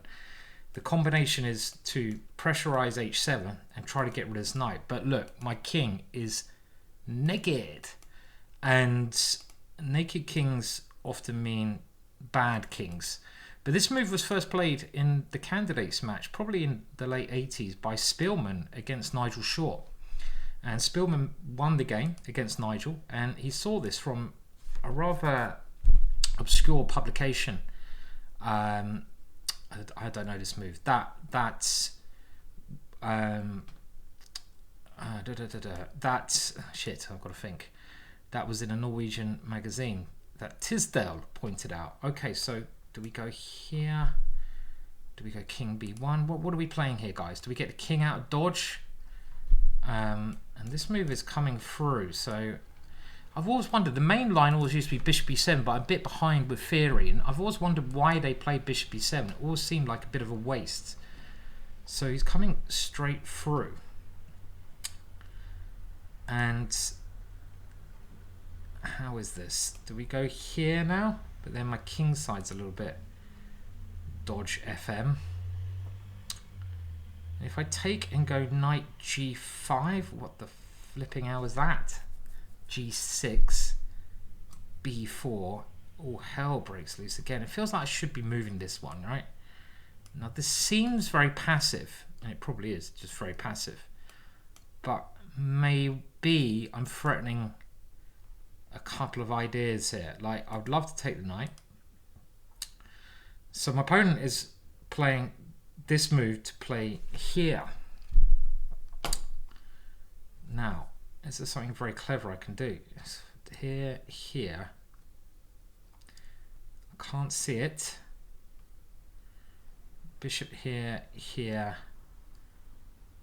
The combination is to pressurize h7 and try to get rid of this knight. But look, my king is naked. And naked kings often mean bad kings. But this move was first played in the candidates match, probably in the late 80s, by Spielman against Nigel Short. And Spielman won the game against Nigel, and he saw this from a rather obscure publication. I don't know this move. That's shit. I've got to think. That was in a Norwegian magazine that Tisdale pointed out. Okay, so do we go here? Do we go king b1? What are we playing here, guys? Do we get the king out of dodge? And this move is coming through. So I've always wondered, the main line always used to be bishop b7, but I'm a bit behind with theory, and I've always wondered why they played bishop b7. It always seemed like a bit of a waste. So he's coming straight through. And how is this? Do we go here now? But then my king side's a little bit dodge FM. If I take and go knight g5, what the flipping hell is that? g6, b4, all hell breaks loose again. It feels like I should be moving this one, right? Now this seems very passive, and it probably is just very passive. But maybe I'm threatening a couple of ideas here. Like, I would love to take the knight. So my opponent is playing this move to play here. Now, is there something very clever I can do? Here. I can't see it. Bishop here.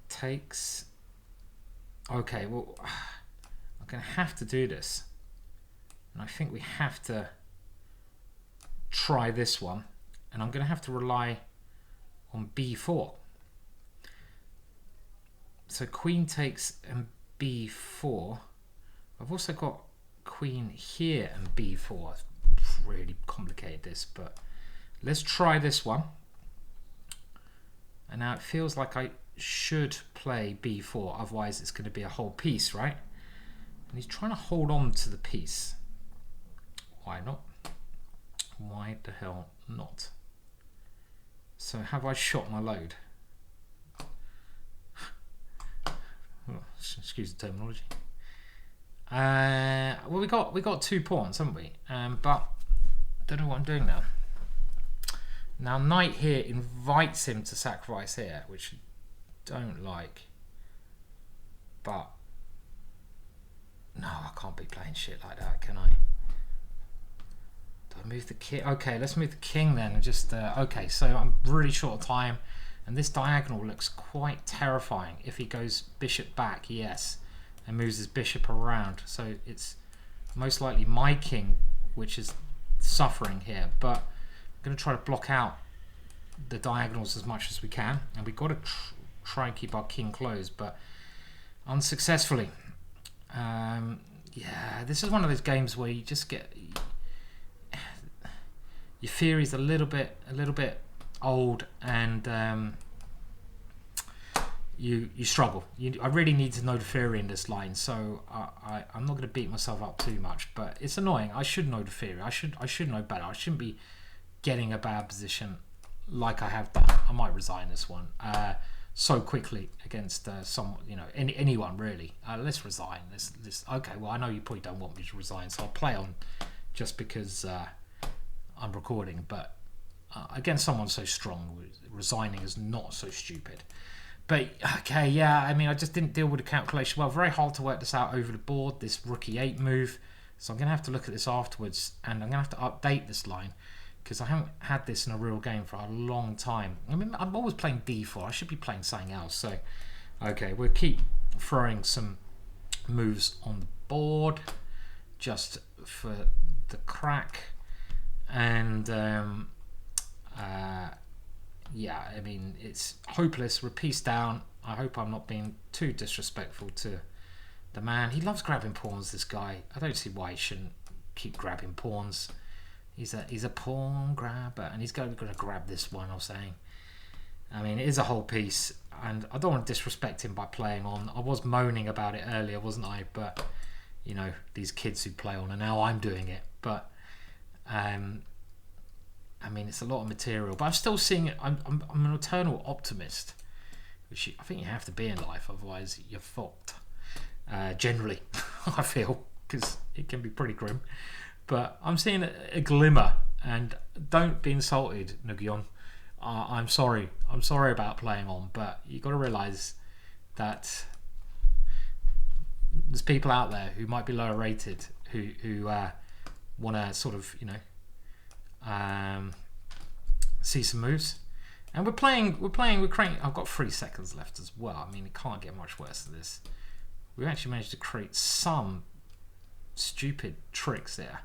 Takes. Okay, well, I'm going to have to do this. And I think we have to try this one. And I'm going to have to rely on b4. So queen takes and b4. I've also got queen here and b4. It's really complicated this, but let's try this one. And now it feels like I should play b4, otherwise it's going to be a whole piece, right? And he's trying to hold on to the piece. Why not? Why the hell not? So have I shot my load? Oh, excuse the terminology. Well, we got 2 pawns, haven't we? But don't know what I'm doing now. Now knight here invites him to sacrifice here, which I don't like. But no, I can't be playing shit like that, can I? Move the king. Okay, let's move the king then. And just okay, so I'm really short of time, and this diagonal looks quite terrifying. If he goes bishop back, yes, and moves his bishop around, so it's most likely my king which is suffering here. But I'm going to try to block out the diagonals as much as we can, and we've got to try and keep our king closed, but unsuccessfully. Yeah, this is one of those games where you just get. Your theory's a little bit old, and you struggle. I really need to know the theory in this line, so I'm not going to beat myself up too much. But it's annoying. I should know the theory. I should know better. I shouldn't be getting a bad position like I have done. I might resign this one so quickly against anyone really. Let's resign. Let's okay. Well, I know you probably don't want me to resign, so I'll play on just because. I'm recording, but against someone so strong, resigning is not so stupid. But okay, yeah, I mean, I just didn't deal with the calculation well. Very hard to work this out over the board, this rook e8 move. So I'm going to have to look at this afterwards, and I'm going to have to update this line because I haven't had this in a real game for a long time. I mean, I'm always playing d4. I should be playing something else. So, okay, we'll keep throwing some moves on the board just for the crack. And yeah, I mean, it's hopeless. We're pieced down. I hope I'm not being too disrespectful to the man. He loves grabbing pawns, this guy. I don't see why he shouldn't keep grabbing pawns. He's a pawn grabber, and he's going to grab this one, I'm saying. I mean, it is a whole piece, and I don't want to disrespect him by playing on. I was moaning about it earlier, wasn't I? But, you know, these kids who play on, and now I'm doing it. But I mean, it's a lot of material, but I'm still seeing it. I'm an eternal optimist, which I think you have to be in life, otherwise you're fucked. Generally, I feel, because it can be pretty grim. But I'm seeing a glimmer, and don't be insulted, Nguyen. I'm sorry. I'm sorry about playing on, but you got to realise that there's people out there who might be lower rated who want to sort of, you know, see some moves. And we're creating. I've got 3 seconds left as well. I mean, it can't get much worse than this. We actually managed to create some stupid tricks there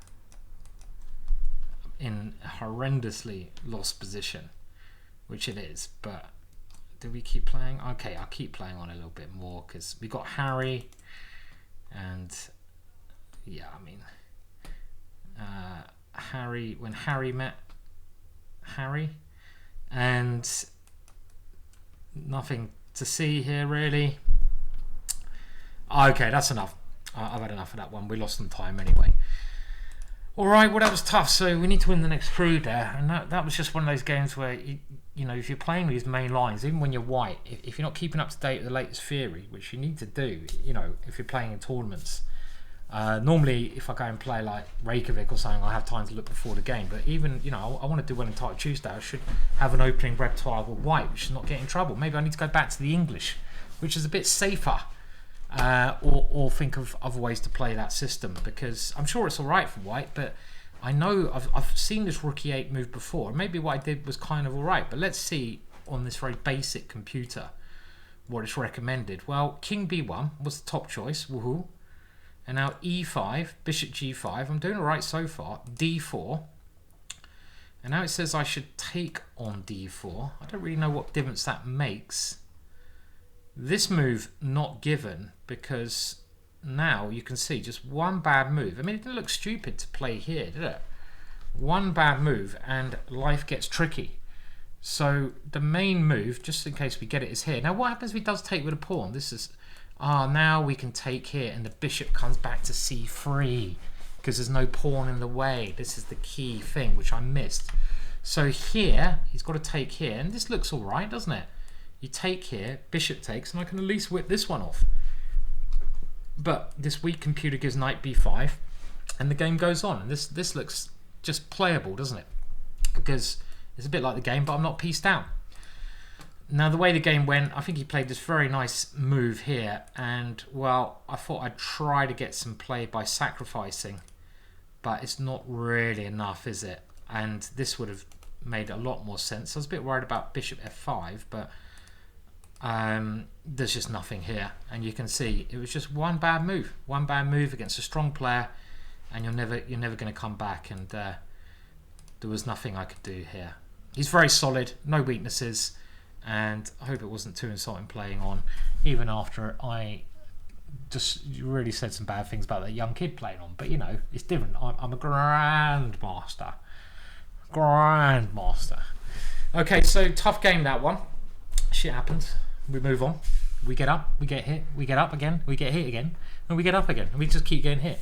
in a horrendously lost position, which it is. But do we keep playing? Okay, I'll keep playing on a little bit more because we got Harry, and yeah, I mean, when Harry met Harry, and nothing to see here really. Okay, that's enough. I've had enough of that one. We lost some time anyway. Alright, well that was tough, so we need to win the next crew there, and that was just one of those games where you know, if you're playing these main lines, even when you're white, if you're not keeping up to date with the latest theory, which you need to do, you know, if you're playing in tournaments. Normally, if I go and play like Reykjavik or something, I have time to look before the game. But even, you know, I want to do well in Untitled Tuesday, I should have an opening red tile with white, which is not getting in trouble. Maybe I need to go back to the English, which is a bit safer, or think of other ways to play that system, because I'm sure it's all right for white, but I know I've seen this Rook E8 move before. Maybe what I did was kind of all right, but let's see on this very basic computer what it's recommended. Well, King B1 was the top choice, woohoo. And now E5, Bishop G5. I'm doing all right so far. D4. And now it says I should take on D4. I don't really know what difference that makes. This move not given, because now you can see just one bad move. I mean, it didn't look stupid to play here, did it? One bad move and life gets tricky. So the main move, just in case we get it, is here. Now what happens if he does take with a pawn? This is, now we can take here and the bishop comes back to C3 because there's no pawn in the way. This is the key thing which I missed. So here he's got to take here, and this looks all right, doesn't it? You take here, bishop takes, and I can at least whip this one off. But this weak computer gives knight b5, and the game goes on. And this looks just playable, doesn't it? Because it's a bit like the game, but I'm not pieced out. Now, the way the game went, I think he played this very nice move here. And, well, I thought I'd try to get some play by sacrificing. But it's not really enough, is it? And this would have made a lot more sense. I was a bit worried about bishop f5, but there's just nothing here, and you can see it was just one bad move against a strong player, and you're never going to come back, and there was nothing I could do here. He's very solid, no weaknesses, and I hope it wasn't too insulting playing on, even after I just really said some bad things about that young kid playing on. But you know, it's different. I'm a grandmaster. Okay, so tough game, that one. Shit happens. We move on. We get up. We get hit. We get up again. We get hit again. And we get up again. And we just keep getting hit.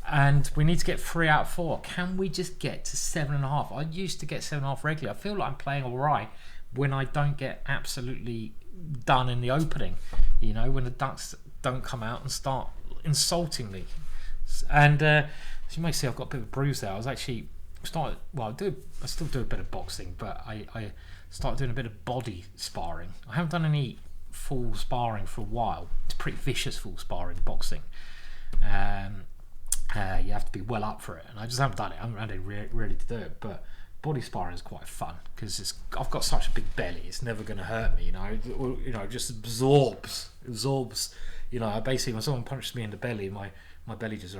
And we need to get 3 out of 4. Can we just get to 7.5? I used to get 7.5 regularly. I feel like I'm playing all right when I don't get absolutely done in the opening. You know, when the ducks don't come out and start insulting me. And as you may see, I've got a bit of a bruise there. I was actually I still do a bit of boxing, but I started doing a bit of body sparring. I haven't done any full sparring for a while. It's pretty vicious full sparring boxing. You have to be well up for it, and I just haven't done it. I'm ready to do it, but body sparring is quite fun because I've got such a big belly. It's never going to hurt me, you know. It just absorbs. You know, basically when someone punches me in the belly, my belly just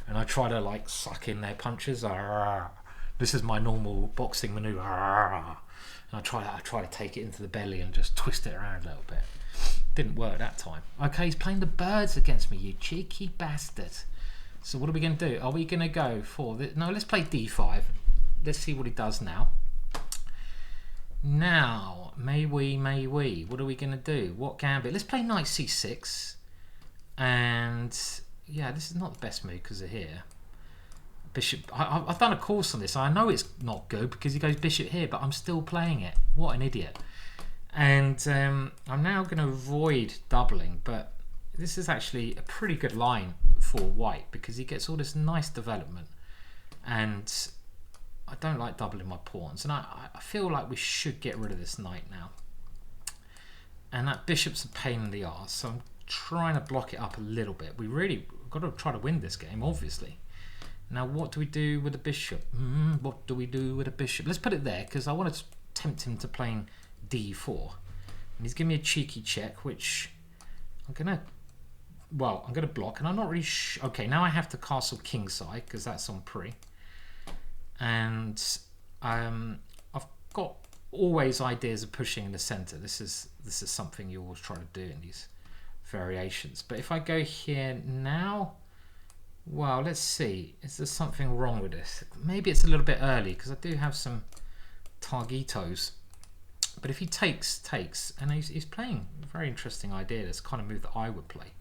and I try to like suck in their punches. This is my normal boxing maneuver. And I try to take it into the belly and just twist it around a little bit. Didn't work that time. Okay, he's playing the birds against me, you cheeky bastard. So what are we going to do? Are we going to go for this? No, let's play d5. Let's see what he does now. Now, may we? What are we going to do? What gambit? Let's play knight c6. And yeah, this is not the best move because of here. Bishop. I've done a course on this. I know it's not good because he goes bishop here, but I'm still playing it. What an idiot. And I'm now going to avoid doubling, but this is actually a pretty good line for white because he gets all this nice development, and I don't like doubling my pawns, and I feel like we should get rid of this knight now. And that bishop's a pain in the arse, so I'm trying to block it up a little bit. We really got to try to win this game, obviously. Now, what do we do with the bishop? What do we do with a bishop? Let's put it there because I want to tempt him to playing d4, and he's giving me a cheeky check, which I'm gonna block, and I'm not really okay, now I have to castle kingside because that's on pre, and I've got always ideas of pushing in the center. This is something you always try to do in these variations. But if I go here now, Well, let's see. Is there something wrong with this? Maybe it's a little bit early because I do have some Targitos. But if he takes, and he's playing a very interesting idea. That's the kind of move that I would play.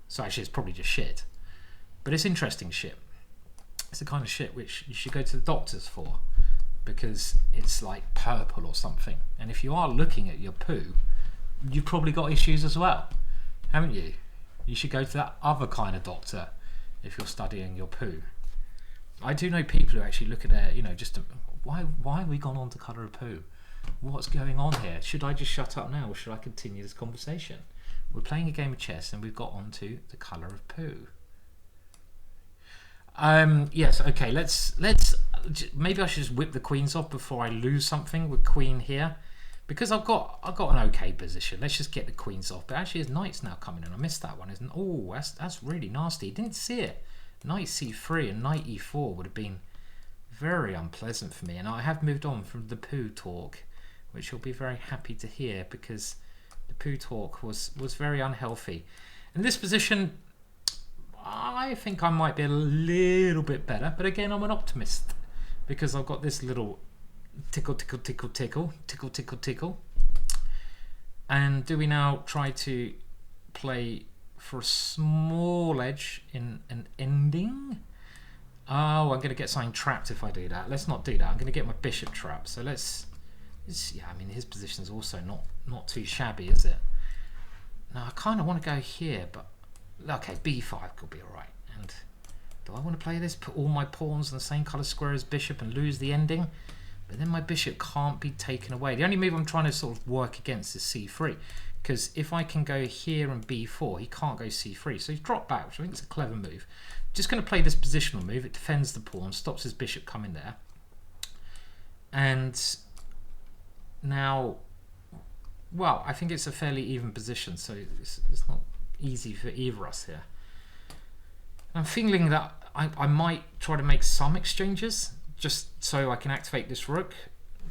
So actually, it's probably just shit. But it's interesting shit. It's the kind of shit which you should go to the doctors for, because it's like purple or something. And if you are looking at your poo, you've probably got issues as well, haven't you? You should go to that other kind of doctor if you're studying your poo. I do know people who actually look at their, just why have we gone on to colour of poo? What's going on here? Should I just shut up now, or should I continue this conversation? We're playing a game of chess and we've got onto the colour of poo. Yes, okay, let's maybe I should just whip the queens off before I lose something with queen here, because I've got an okay position. Let's just get the queens off. But actually his knight's now coming in. I missed that one, isn't it? Oh, that's really nasty. Didn't see it. Knight c3 and knight e4 would have been very unpleasant for me, and I have moved on from the poo talk, which you'll be very happy to hear, because the poo talk was very unhealthy. In this position, I think I might be a little bit better, but again, I'm an optimist because I've got this little tickle. And do we now try to play for a small edge in an ending? Oh, I'm going to get something trapped if I do that. Let's not do that. I'm going to get my bishop trapped. So yeah, I mean, his position's also not too shabby, is it? Now, I kind of want to go here, but okay, b5 could be alright. And do I want to play this? Put all my pawns in the same colour square as bishop and lose the ending? But then my bishop can't be taken away. The only move I'm trying to sort of work against is c3. Because if I can go here and b4, he can't go c3. So he's dropped back, which I think is a clever move. Just going to play this positional move. It defends the pawn, stops his bishop coming there. And now, well, I think it's a fairly even position, so it's not easy for either of us here. I'm feeling that I might try to make some exchanges just so I can activate this rook,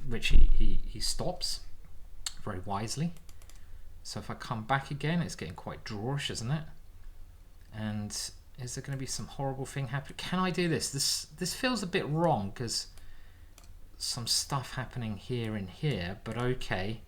which he stops very wisely. So if I come back again, it's getting quite drawish, isn't it? And is there going to be some horrible thing happening? Can I do this? This feels a bit wrong because some stuff happening here and here, but okay.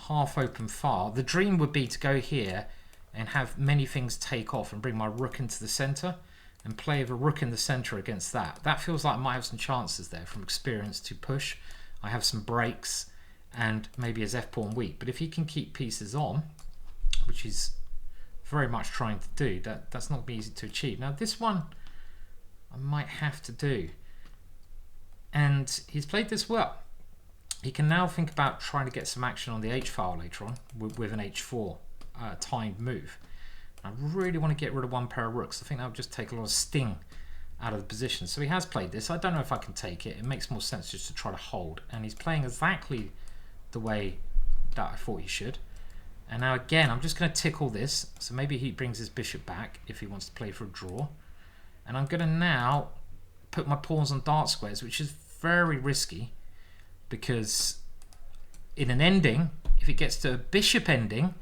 Half open file. The dream would be to go here and have many things take off and bring my rook into the center and play with a rook in the center against that. That feels like I might have some chances there from experience to push. I have some breaks and maybe his f-pawn weak. But if he can keep pieces on, which he's very much trying to do, that's not be easy to achieve. Now this one I might have to do. And he's played this well. He can now think about trying to get some action on the h-file later on with an h4 timed move. I really want to get rid of one pair of rooks. I think that would just take a lot of sting out of the position. So he has played this. I don't know if I can take it. It makes more sense just to try to hold. And he's playing exactly the way that I thought he should. And now again, I'm just going to tickle this. So maybe he brings his bishop back if he wants to play for a draw. And I'm going to now put my pawns on dart squares, which is very risky. Because in an ending, if it gets to a bishop ending,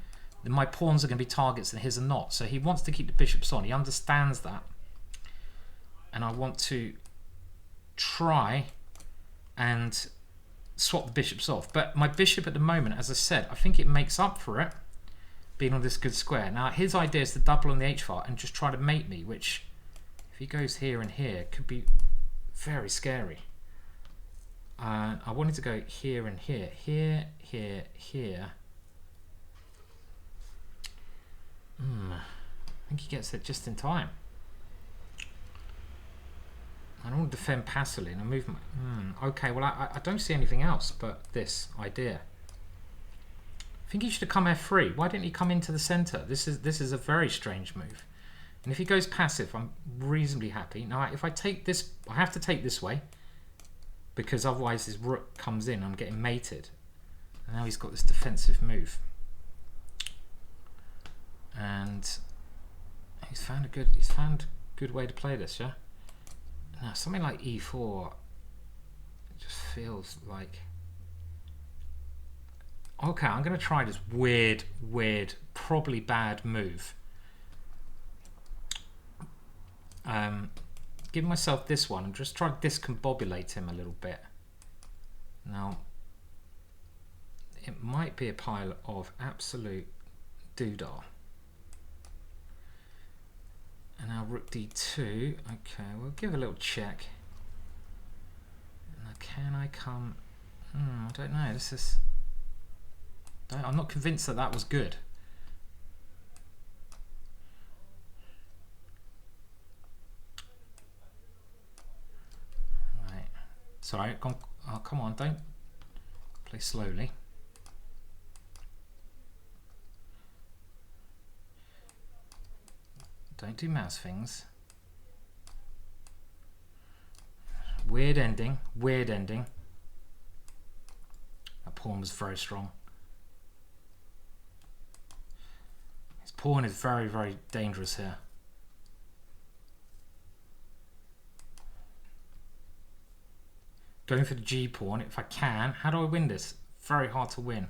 then my pawns are going to be targets and his are not. So he wants to keep the bishops on. He understands that. And I want to try and swap the bishops off. But my bishop at the moment, as I said, I think it makes up for it being on this good square. Now his idea is to double on the h-file and just try to mate me, which if he goes here and here could be very scary. I wanted to go here and here, here. I think he gets it just in time. I don't want to defend passively and I move my... okay, well I don't see anything else but this idea. I think he should have come f3. Why didn't he come into the center? This is a very strange move. And if he goes passive, I'm reasonably happy. Now if I take this, I have to take this way, because otherwise his rook comes in, I'm getting mated. And now he's got this defensive move. And he's found a good way to play this, yeah? Now something like e4 just feels like... Okay, I'm going to try this weird, probably bad move. Give myself this one and just try to discombobulate him a little bit. Now, it might be a pile of absolute doodah. And now rook d2. Okay, we'll give a little check. Now, can I come? I don't know. This is. I'm not convinced that that was good. Right. Sorry. Oh, come on. Don't play slowly. Don't do mouse things. Weird ending. Weird ending. That pawn was very strong. His pawn is very, very dangerous here. Going for the G pawn if I can. How do I win this? Very hard to win.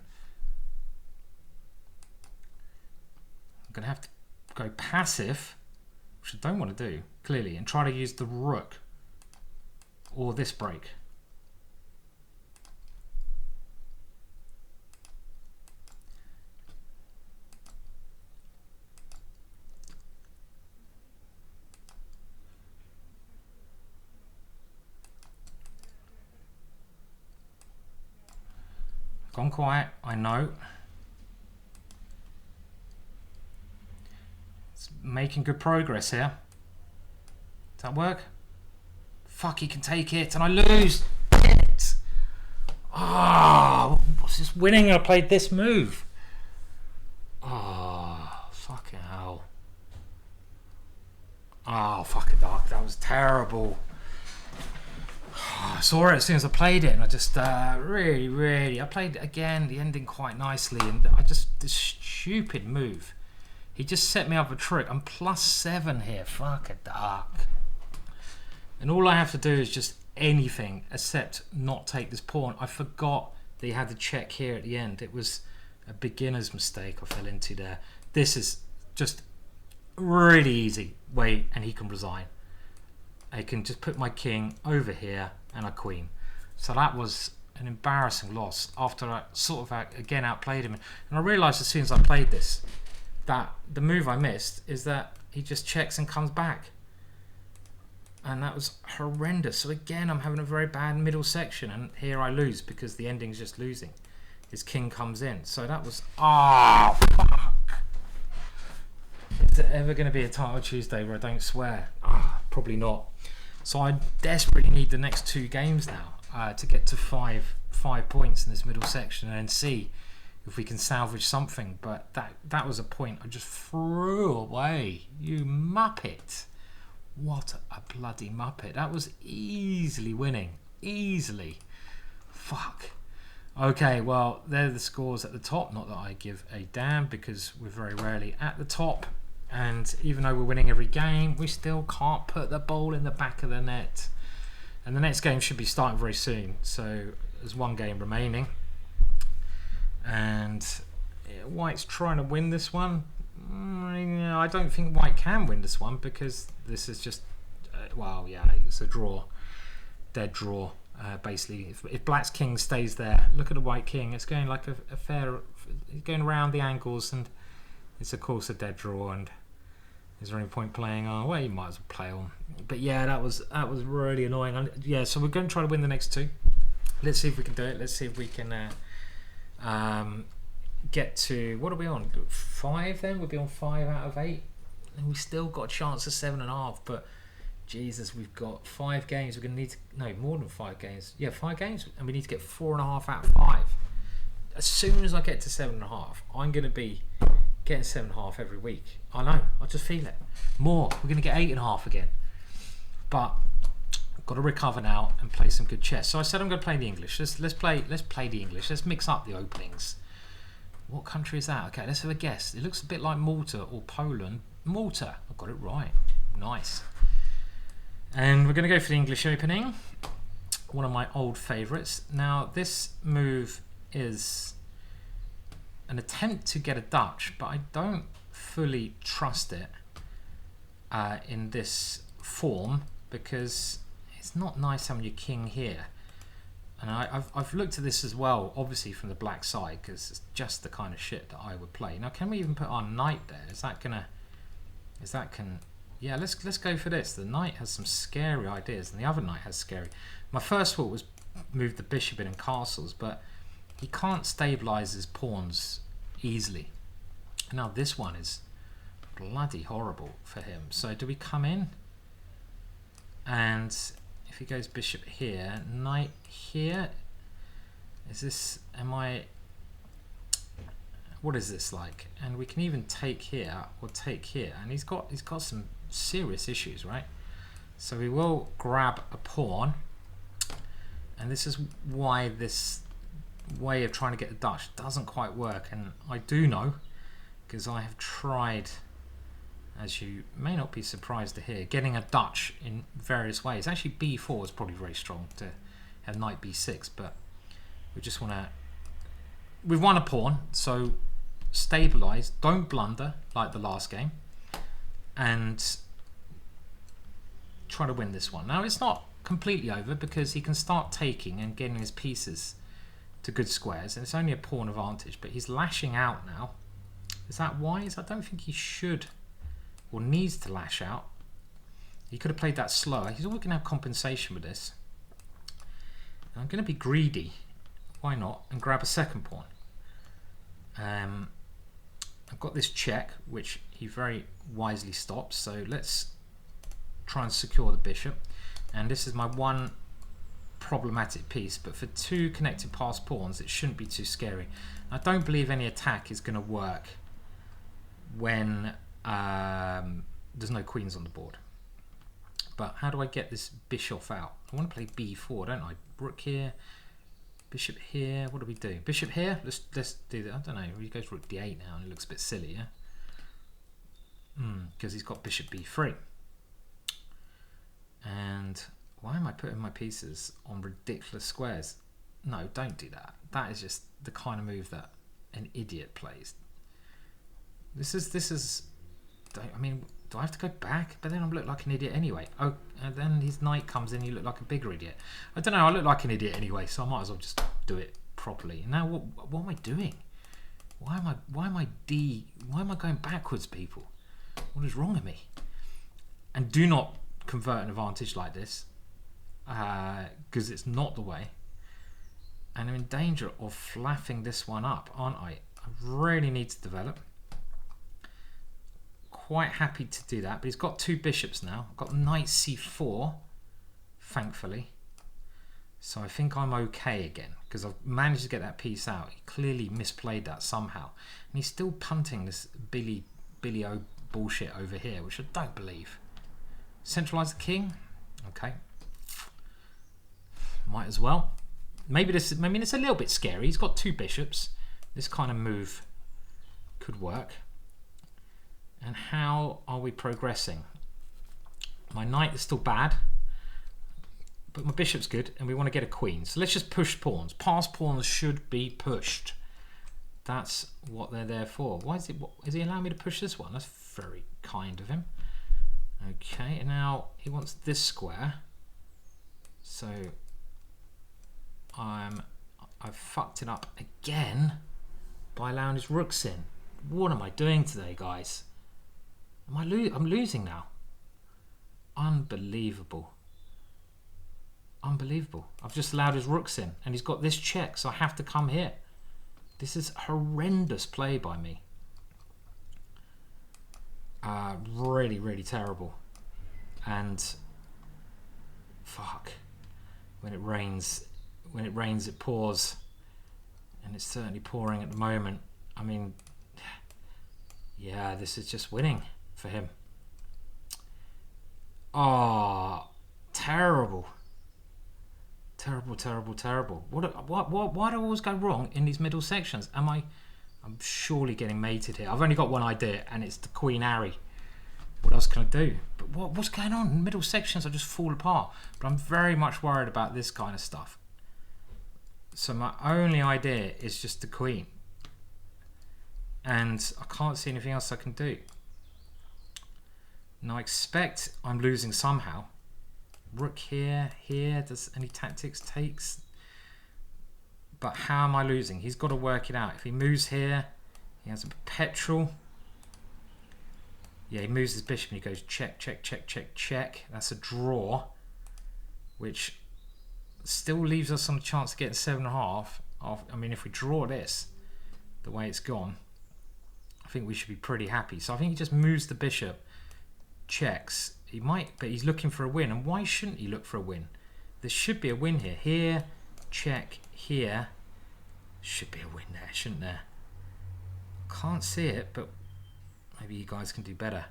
I'm going to have to go passive, which I don't want to do, clearly, and try to use the rook or this break. Gone quiet, I know. It's making good progress here. Does that work? Fuck, he can take it, and I lose. It. Oh, what's this winning? I played this move. Oh, fucking hell. Oh, fucking dark. That was terrible. I saw it as soon as I played it, and I just really I played it again, the ending quite nicely, and this stupid move. He just set me up a trick. I'm +7 here. Fuck a dark. And all I have to do is just anything except not take this pawn. I forgot that he had the check here at the end. It was a beginner's mistake I fell into there. This is just really easy way, and he can resign. I can just put my king over here and a queen. So that was an embarrassing loss after I sort of again outplayed him. And I realised as soon as I played this that the move I missed is that he just checks and comes back. And that was horrendous. So again, I'm having a very bad middle section, and here I lose because the ending's just losing. His king comes in. So that was... Oh, fuck! Is there ever going to be a Title Tuesday where I don't swear? Probably not. So I desperately need the next 2 games now to get to 5 points in this middle section and see if we can salvage something. But that was a point I just threw away. You muppet. What a bloody muppet. That was easily winning. Easily. Fuck. Okay, well, they're the scores at the top. Not that I give a damn, because we're very rarely at the top. And even though we're winning every game, we still can't put the ball in the back of the net. And the next game should be starting very soon. So there's 1 game remaining. And White's trying to win this one. I don't think White can win this one, because this is just, well, yeah, it's a draw. Dead draw, basically. If Black's king stays there, look at the White king. It's going like a fair, going around the angles, and it's of course a dead draw. And is there any point playing on? Well, you might as well play on. But yeah, that was really annoying. Yeah, so we're going to try to win the next 2. Let's see if we can do it. Let's see if we can get to, what are we on? 5 then? We'll be on 5 out of 8. And we still got a chance of 7.5. But Jesus, we've got 5 games. We're going to need to, no, more than 5 games. Yeah, 5 games, and we need to get 4.5 out of 5. As soon as I get to 7.5, I'm going to be getting 7.5 every week. I know, I just feel it. More, we're going to get 8.5 again. But I've got to recover now and play some good chess. So I said I'm going to play the English. Let's play the English. Let's mix up the openings. What country is that? Okay, let's have a guess. It looks a bit like Malta or Poland. Malta. I got it right. Nice. And we're going to go for the English opening. One of my old favourites. Now, this move is an attempt to get a Dutch, but I don't fully trust it in this form, because it's not nice having your king here. And I've looked at this as well, obviously from the black side, because it's just the kind of shit that I would play. Now, can we even put our knight there? Yeah, let's go for this. The knight has some scary ideas, and the other knight has scary. My first thought was move the bishop in castles, but he can't stabilize his pawns easily. Now this one is bloody horrible for him. So do we come in? And if he goes bishop here, knight here, is this, what is this like? And we can even take here or take here, and he's got some serious issues, right? So we will grab a pawn, and this is why this way of trying to get the Dutch doesn't quite work. And I do know, because I have tried, as you may not be surprised to hear, getting a Dutch in various ways. Actually, b4 is probably very strong to have knight b6, but we just want to... We've won a pawn, so stabilize, don't blunder like the last game, and try to win this one. Now, it's not completely over, because he can start taking and getting his pieces to good squares, and it's only a pawn advantage, but he's lashing out now. Is that wise? I don't think he should or needs to lash out. He could have played that slower. He's always going to have compensation with this. And I'm going to be greedy, why not, and grab a second pawn. I've got this check, which he very wisely stops, so let's try and secure the bishop. And this is my one problematic piece, but for two connected passed pawns, it shouldn't be too scary. I don't believe any attack is going to work when there's no queens on the board. But how do I get this bishop out? I want to play b4, don't I? Rook here, bishop here. What do we do? Bishop here? Let's do that. I don't know. He goes rook d8 now, and it looks a bit silly, yeah? Because he's got bishop b3. And why am I putting my pieces on ridiculous squares? No, don't do that. That is just the kind of move that an idiot plays. This is. I mean, do I have to go back? But then I look like an idiot anyway. Oh, and then his knight comes in. You look like a bigger idiot. I don't know. I look like an idiot anyway, so I might as well just do it properly. Now, what am I doing? Why am I going backwards, people? What is wrong with me? And do not convert an advantage like this, because it's not the way. And I'm in danger of flapping this one up, aren't I? I really need to develop. Quite happy to do that, but he's got two bishops now. I've got knight c4, thankfully. So I think I'm okay again, because I've managed to get that piece out. He clearly misplayed that somehow. And he's still punting this Billy O bullshit over here, which I don't believe. Centralize the king? Okay. Might as well. Maybe this, I mean, it's a little bit scary. He's got two bishops. This kind of move could work. And how are we progressing? My knight is still bad, but my bishop's good, and we want to get a queen. So let's just push pawns. Passed pawns should be pushed. That's what they're there for. Why is he allowing me to push this one? That's very kind of him. Okay, and now he wants this square. So I've fucked it up again by allowing his rooks in. What am I doing today, guys? I'm losing now. Unbelievable. Unbelievable. I've just allowed his rooks in, and he's got this check, so I have to come here. This is horrendous play by me. Really, really terrible. And fuck. When it rains, it pours. And it's certainly pouring at the moment. I mean, yeah, this is just winning for him. Oh, terrible. Terrible, terrible, terrible. Why do I always go wrong in these middle sections? I'm surely getting mated here. I've only got one idea, and it's the Queen Harry. What else can I do? But what's going on? In middle sections, I just fall apart. But I'm very much worried about this kind of stuff. So my only idea is just the queen. And I can't see anything else I can do. Now I expect I'm losing somehow. Rook here. Does any tactics takes? But how am I losing? He's got to work it out. If he moves here, he has a perpetual. Yeah, he moves his bishop and he goes check. That's a draw, which still leaves us on a chance to get 7.5. I mean, if we draw this, the way it's gone, I think we should be pretty happy. So I think he just moves the bishop, checks. He might, but he's looking for a win. And why shouldn't he look for a win? There should be a win here. Here, check, here. Should be a win there, shouldn't there? Can't see it, but maybe you guys can do better.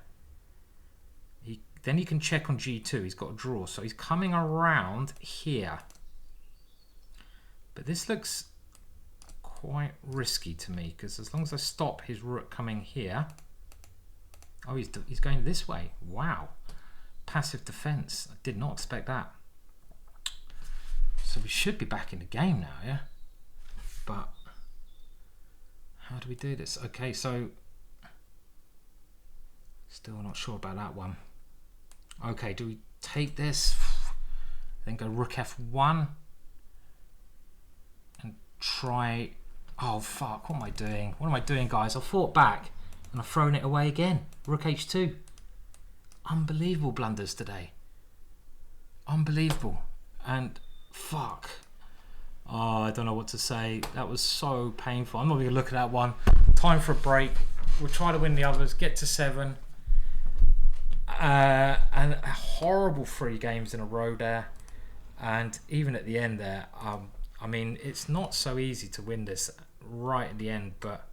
Then he can check on G2. He's got a draw. So he's coming around here. But this looks quite risky to me, because as long as I stop his rook coming here. Oh, he's going this way. Wow. Passive defense. I did not expect that. So we should be back in the game now, yeah? But how do we do this? Okay, so still not sure about that one. Okay, do we take this? Then go rook f1 and try. Oh fuck, what am I doing? What am I doing, guys? I fought back and I've thrown it away again. Rook h2. Unbelievable blunders today. Unbelievable. And fuck. Oh, I don't know what to say. That was so painful. I'm not going to look at that one. Time for a break. We'll try to win the others. Get to 7. And horrible 3 games in a row there. And even at the end there, I mean, it's not so easy to win this right at the end, but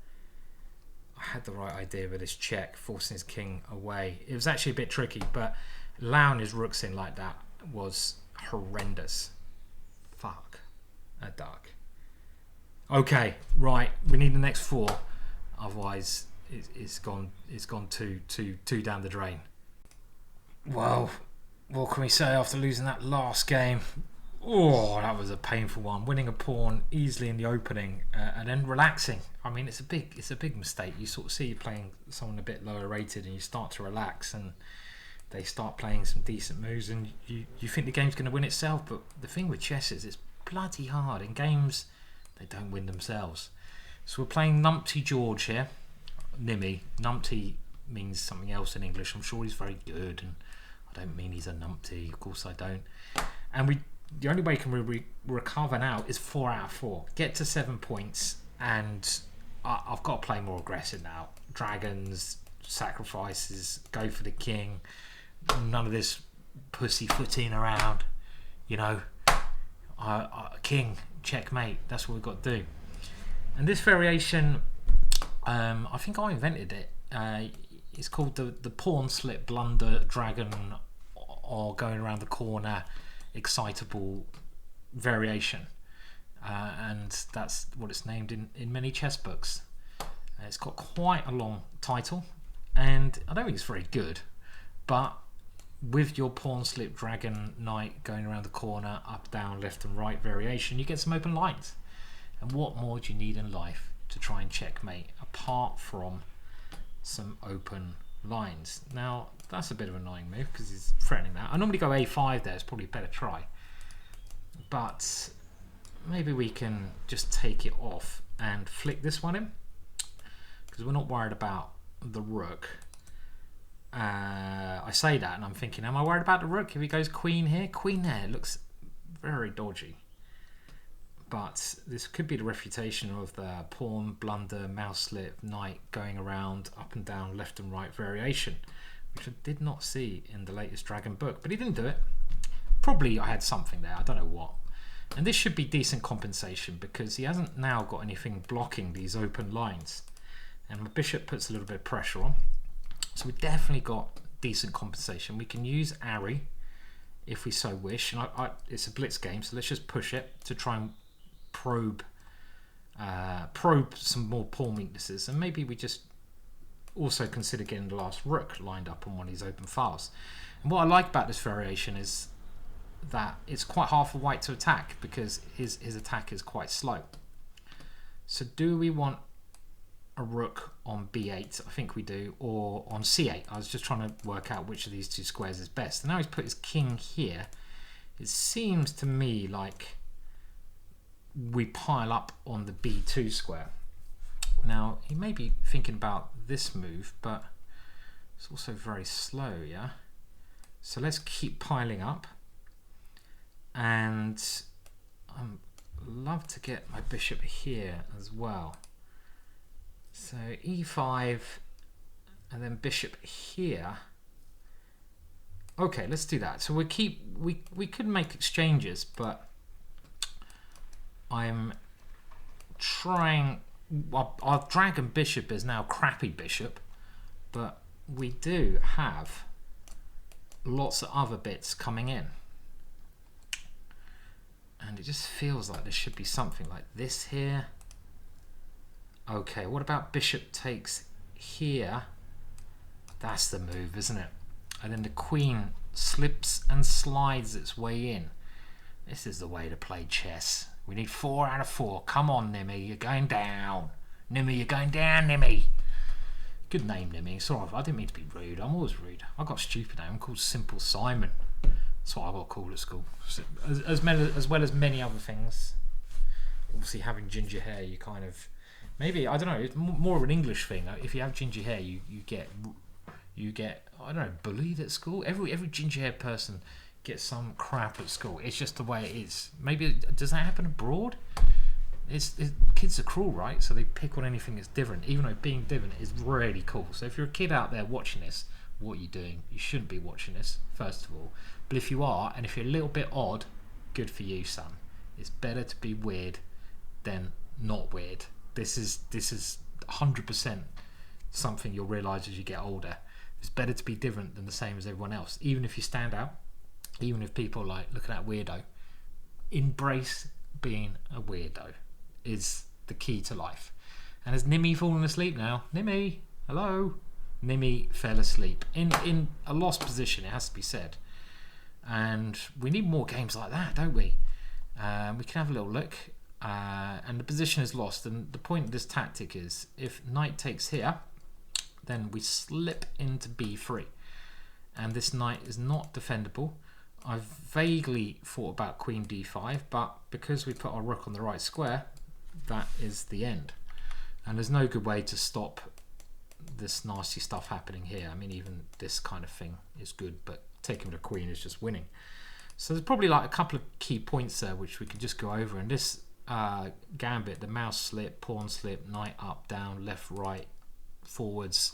I had the right idea with this check, forcing his king away. It was actually a bit tricky, but allowing his rooks in like that was horrendous. Fuck. A duck. Okay, right. We need the next 4. Otherwise, it's gone two down the drain. Well, what can we say after losing that last game? Oh, that was a painful one. Winning a pawn easily in the opening and then relaxing. I mean, it's a big mistake. You sort of see you playing someone a bit lower rated and you start to relax and they start playing some decent moves and you think the game's going to win itself. But the thing with chess is it's bloody hard. In games, they don't win themselves. So we're playing Numpty George here. Nimmy. Numpty means something else in English. I'm sure he's very good, and I don't mean he's a numpty. Of course I don't. And the only way you can recover now is 4 out of 4. Get to 7 points, and I've got to play more aggressive now. Dragons, sacrifices, go for the king. None of this pussyfooting around, you know. King, checkmate. That's what we've got to do. And this variation, I think I invented it. It's called the pawn slip blunder dragon, or going around the corner excitable variation, and that's what it's named in many chess books. It's got quite a long title, and I don't think it's very good, but with your pawn slip dragon knight going around the corner, up, down, left and right variation, you get some open lines. And what more do you need in life to try and checkmate apart from some open lines? Now that's a bit of an annoying move because he's threatening that. I normally go a5 there. It's probably a better try, but maybe we can just take it off and flick this one in because we're not worried about the rook. I say that and I'm thinking, am I worried about the rook? If he goes queen here, queen there, it looks very dodgy. But this could be the refutation of the pawn, blunder, mouse slip, knight going around, up and down, left and right variation, which I did not see in the latest Dragon book. But he didn't do it. Probably I had something there, I don't know what. And this should be decent compensation because he hasn't now got anything blocking these open lines. And my bishop puts a little bit of pressure on. So we've definitely got decent compensation. We can use Ari if we so wish. And it's a blitz game, so let's just push it to try and probe some more pawn weaknesses, and maybe we just also consider getting the last rook lined up on one of these open files. And what I like about this variation is that it's quite hard for white to attack because his attack is quite slow. So do we want a rook on b8, I think we do, or on c8. I was just trying to work out which of these two squares is best. And now he's put his king here. It seems to me like we pile up on the b2 square. Now, he may be thinking about this move, but it's also very slow, yeah? So let's keep piling up. And I'd love to get my bishop here as well. So e5 and then bishop here. Okay, let's do that. So we could make exchanges, but I'm trying. Our dragon bishop is now crappy bishop, but we do have lots of other bits coming in. And it just feels like there should be something like this here. Okay, what about bishop takes here? That's the move, isn't it? And then the queen slips and slides its way in. This is the way to play chess. We need 4 out of 4. Come on, Nimmy, you're going down. Nimmy, you're going down, Nimmy. Good name, Nimmy. Sorry, I didn't mean to be rude. I'm always rude. I got a stupid name. I'm called Simple Simon. That's what I got called at school. As well as many other things. Obviously, having ginger hair, you kind of... Maybe, I don't know, it's more of an English thing. If you have ginger hair, you get I don't know, bullied at school. Every ginger haired person gets some crap at school. It's just the way it is. Maybe, does that happen abroad? Kids are cruel, right? So they pick on anything that's different, even though being different is really cool. So if you're a kid out there watching this, what are you doing? You shouldn't be watching this, first of all. But if you are, and if you're a little bit odd, good for you, son. It's better to be weird than not weird. This is 100% something you'll realise as you get older. It's better to be different than the same as everyone else. Even if you stand out, even if people are like, look at that weirdo. Embrace being a weirdo is the key to life. And has Nimmy fallen asleep now? Nimmy, hello? Nimmy fell asleep in a lost position, it has to be said. And we need more games like that, don't we? We can have a little look. And the position is lost. And the point of this tactic is, if knight takes here, then we slip into b3. And this knight is not defendable. I've vaguely thought about queen d5, but because we put our rook on the right square, that is the end. And there's no good way to stop this nasty stuff happening here. I mean, even this kind of thing is good, but taking the queen is just winning. So there's probably like a couple of key points there which we can just go over. And this gambit, the mouse slip, pawn slip, knight up, down, left, right, forwards,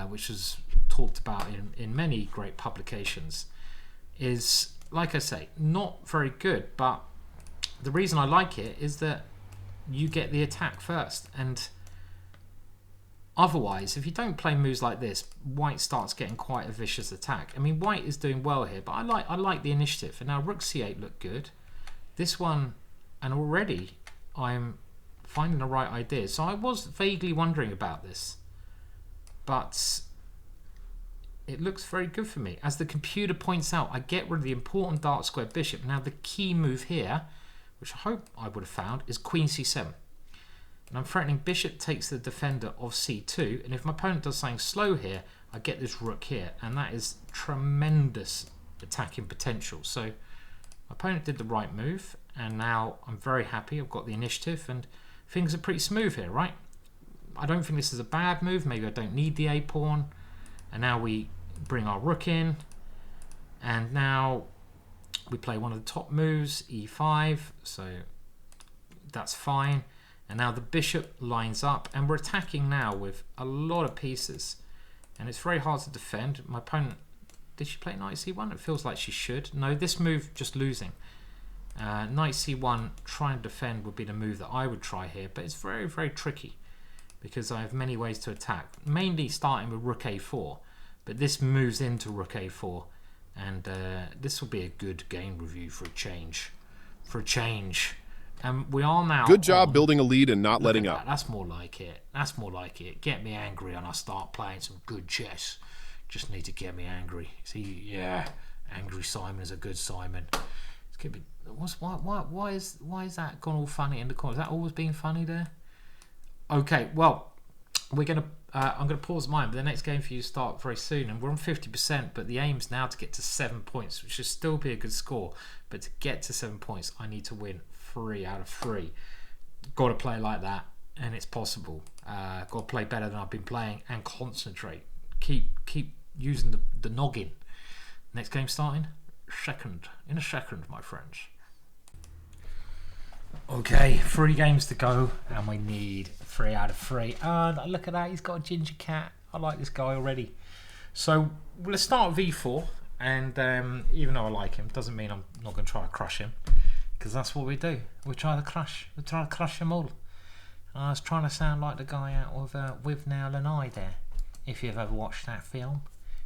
which was talked about in many great publications, is, like I say, not very good. But the reason I like it is that you get the attack first, and otherwise, if you don't play moves like this, white starts getting quite a vicious attack. I mean, white is doing well here, but I like the initiative. And now rook c8 looked good. This one, and already I'm finding the right idea. So I was vaguely wondering about this, but it looks very good for me. As the computer points out, I get rid of the important dark square bishop. Now the key move here, which I hope I would have found, is queen c7. And I'm threatening bishop takes the defender of c2. And if my opponent does something slow here, I get this rook here. And that is tremendous attacking potential. So my opponent did the right move. And now I'm very happy. I've got the initiative. And things are pretty smooth here, right? I don't think this is a bad move. Maybe I don't need the a-pawn. And now we bring our rook in. And now we play one of the top moves, e5. So that's fine. And now the bishop lines up. And we're attacking now with a lot of pieces. And it's very hard to defend. My opponent, did she play knight c1? It feels like she should. No, this move, just losing. Knight c1, try and defend would be the move that I would try here. But it's very, very tricky, because I have many ways to attack, mainly starting with rook a4, but this moves into rook a4, and this will be a good game review for a change. And we are now... Good job building a lead and not letting up. That's more like it. That's more like it. Get me angry and I start playing some good chess. Just need to get me angry. See, yeah, angry Simon is a good Simon. Why is that gone all funny in the corner? Has that always been funny there? Okay, well, I'm gonna pause mine, but the next game for you start very soon, and we're on 50%. But the aim's now to get to 7 points, which should still be a good score. But to get to 7 points, I need to win 3 out of 3. Got to play like that, and it's possible. Got to play better than I've been playing and concentrate. Keep using the noggin. Next game starting in a second, my friends. Okay, 3 games to go, and we need 3 out of 3. And look at that, he's got a ginger cat. I like this guy already. So let's start with V4, and even though I like him, doesn't mean I'm not going to try to crush him, because that's what we do. We try to crush them all. And I was trying to sound like the guy out of With Nail and I there, if you've ever watched that film.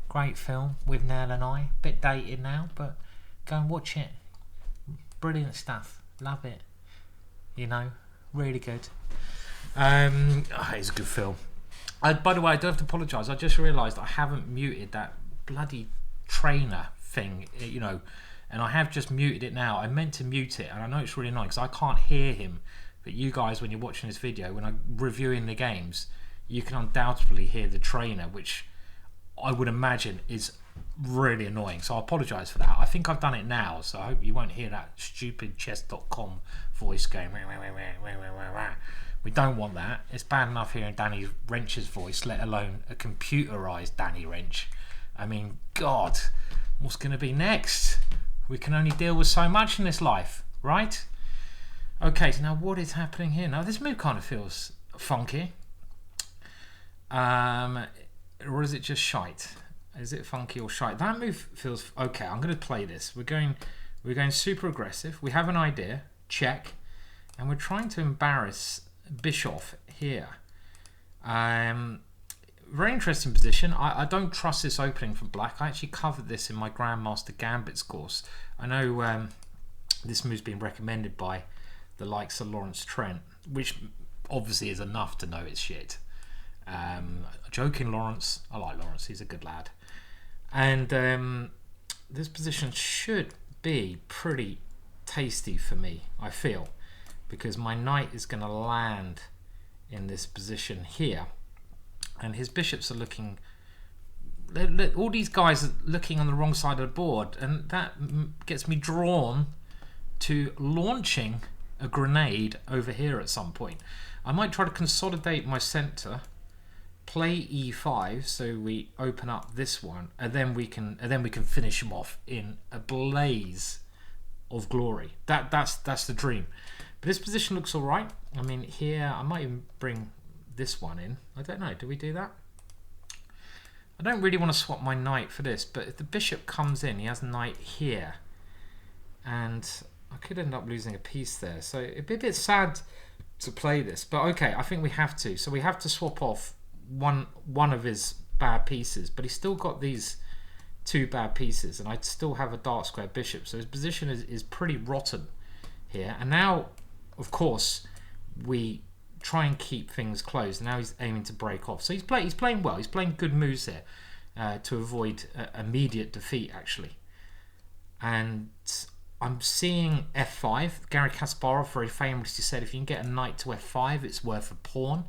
Great film, With Nail and I. Bit dated now, but go and watch it. Brilliant stuff. Love it. You know, really good. It's a good film. By the way, I do have to apologise. I just realised I haven't muted that bloody trainer thing, you know, and I have just muted it now. I meant to mute it, and I know it's really annoying because I can't hear him. But you guys, when you're watching this video, when I'm reviewing the games, you can undoubtedly hear the trainer, which I would imagine is really annoying. So I apologise for that. I think I've done it now, so I hope you won't hear that stupid chess.com voice going. We don't want that. It's bad enough hearing Danny Wrench's voice, let alone a computerised Danny Wrench. I mean, God, what's going to be next? We can only deal with so much in this life, right? Okay, so now what is happening here? Now this move kind of feels funky. Or is it just shite? Is it funky or shite? That move feels okay. I'm going to play this. We're going super aggressive. We have an idea. Check. And we're trying to embarrass Bischoff here. Very interesting position. I don't trust this opening from black. I actually covered this in my Grandmaster Gambits course. I know this move's been recommended by the likes of Lawrence Trent, which obviously is enough to know it's shit. Joking Lawrence. I like Lawrence. He's a good lad. And this position should be pretty tasty for me, I feel, because my knight is going to land in this position here, and his bishops are looking. All these guys are looking on the wrong side of the board, and that gets me drawn to launching a grenade over here at some point. I might try to consolidate my center, play e5, so we open up this one, and then we can finish him off in a blaze of glory. That's the dream. But this position looks all right. I mean, here I might even bring this one in. I don't know. Do we do that? I don't really want to swap my knight for this, but if the bishop comes in, he has knight here, and I could end up losing a piece there. So it'd be a bit sad to play this, but okay, I think we have to. So we have to swap off one of his bad pieces, but he's still got these 2 bad pieces, and I'd still have a dark square bishop. So his position is pretty rotten here. And now, of course, we try and keep things closed. Now he's aiming to break off. So he's playing well. He's playing good moves here to avoid immediate defeat, actually. And I'm seeing f5. Garry Kasparov very famously said, if you can get a knight to f5, it's worth a pawn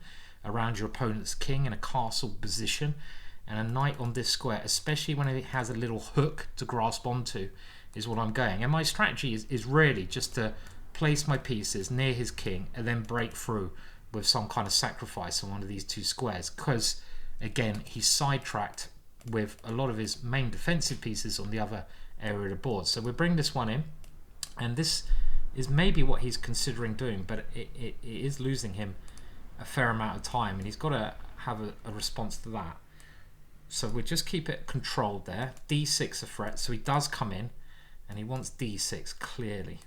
around your opponent's king in a castle position. And a knight on this square, especially when it has a little hook to grasp onto, is what I'm going. And my strategy is really just to place my pieces near his king and then break through with some kind of sacrifice on one of these 2 squares, because again, he's sidetracked with a lot of his main defensive pieces on the other area of the board. So we'll bring this one in, and this is maybe what he's considering doing, but it is losing him a fair amount of time, and he's got to have a response to that. So we'll just keep it controlled there. d6 a threat, so he does come in, and he wants d6 clearly.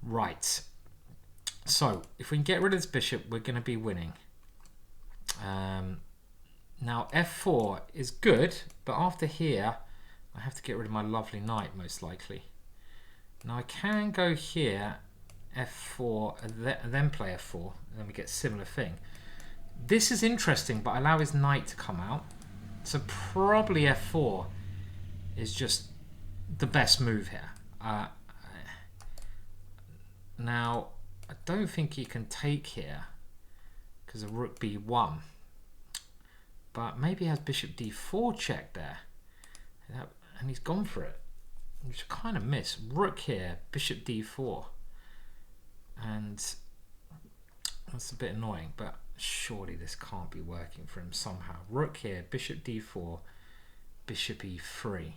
Right. So if we can get rid of this bishop, we're going to be winning. Now f4 is good, but after here, I have to get rid of my lovely knight, most likely. Now I can go here, f4, and then play f4, and then we get a similar thing. This is interesting, but I allow his knight to come out. So probably f4 is just the best move here. Now, I don't think he can take here, because of rook b1. But maybe he has bishop d4 check there. And he's gone for it. Which I kind of miss. Rook here, bishop d4. And that's a bit annoying, but surely this can't be working for him somehow. Rook here, bishop d4, bishop e3.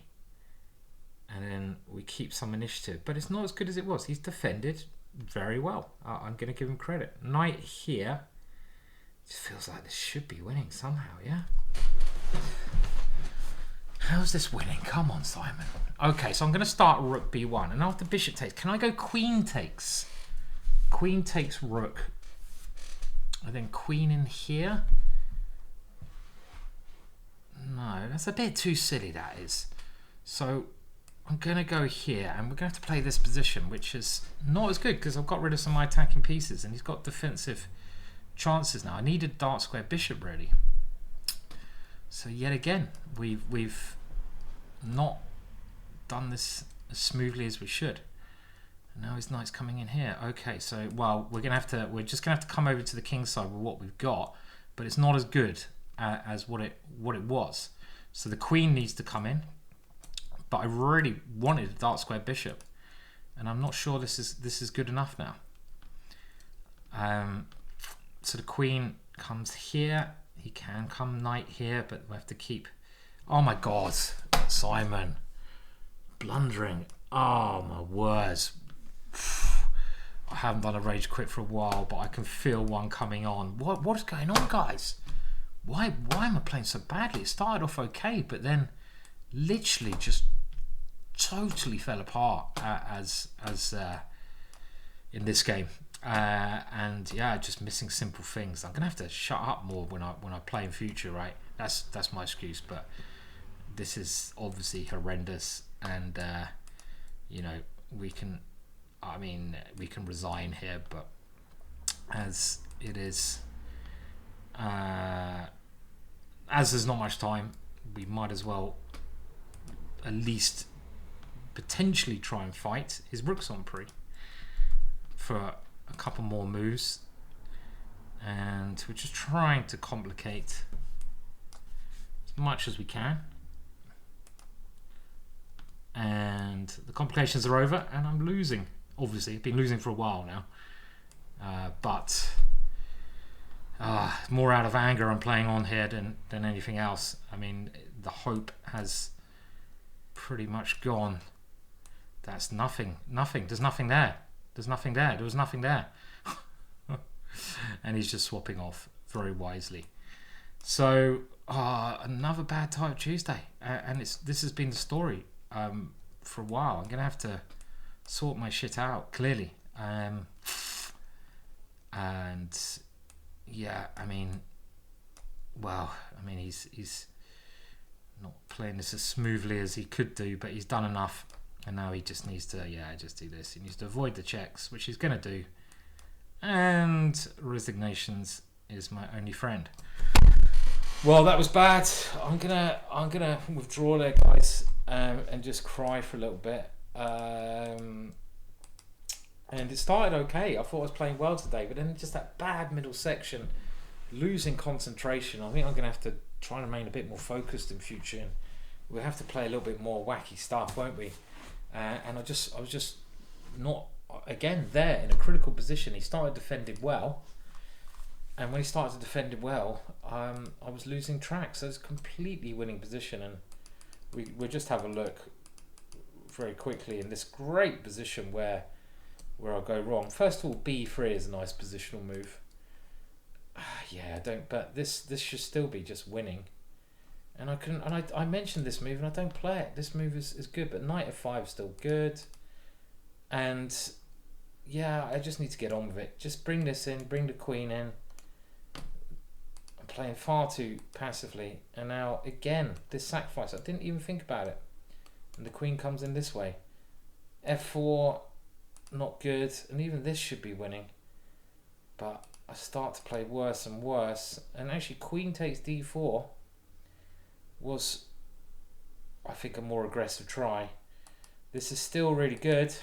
And then we keep some initiative. But it's not as good as it was. He's defended very well. I'm going to give him credit. Knight here. It just feels like this should be winning somehow, yeah? How's this winning? Come on, Simon. Okay, so I'm going to start rook b1. And after bishop takes, can I go queen takes? Queen takes rook. And then queen in here. No, that's a bit too silly, that is. So I'm going to go here. And we're going to have to play this position, which is not as good because I've got rid of some of my attacking pieces. And he's got defensive chances now. I need a dark square bishop ready. So yet again, we've not done this as smoothly as we should. And now his knight's coming in here. Okay, so well, we're just gonna have to come over to the king side with what we've got, but it's not as good as what it was. So the queen needs to come in, but I really wanted a dark square bishop, and I'm not sure this is good enough now. So the queen comes here. He can come knight here, but we have to keep... Oh my God, Simon. Blundering. Oh my words. I haven't done a rage quit for a while, but I can feel one coming on. What is going on, guys? Why am I playing so badly? It started off okay, but then literally just totally fell apart as in this game. And yeah, just missing simple things. I'm gonna have to shut up more when I play in future, right? That's my excuse, but this is obviously horrendous, and you know, we can resign here, but as it is, as there's not much time, we might as well at least potentially try and fight. His rook's on pre for a couple more moves, and we're just trying to complicate as much as we can, and the complications are over, and I'm losing. Obviously, I've been losing for a while now, but more out of anger I'm playing on here than anything else. I mean, the hope has pretty much gone. That's nothing. There's nothing there. There was nothing there. And he's just swapping off very wisely. So another bad Title Tuesday, and this has been the story for a while. I'm gonna have to sort my shit out, clearly. And yeah, I mean, he's not playing this as smoothly as he could do, but he's done enough. And now he just needs to, just do this. He needs to avoid the checks, which he's going to do. And resignations is my only friend. Well, that was bad. I'm gonna withdraw there, guys, and just cry for a little bit. And it started okay. I thought I was playing well today, but then just that bad middle section, losing concentration. I think I'm gonna have to try and remain a bit more focused in future, and we'll have to play a little bit more wacky stuff, won't we? And I was just not, again, there in a critical position. He started defending well, and when he started defending well, I was losing track. So it's a completely winning position, and we'll just have a look very quickly in this great position where I'll go wrong. First of all, b3 is a nice positional move. But this should still be just winning. And I mentioned this move and I don't play it. This move is good, but knight f5 is still good. And yeah, I just need to get on with it. Just bring this in, bring the queen in. I'm playing far too passively. And now again, this sacrifice, I didn't even think about it. And the queen comes in this way. f4, not good. And even this should be winning. But I start to play worse and worse. And actually queen takes d4 was, I think, a more aggressive try. This is still really good.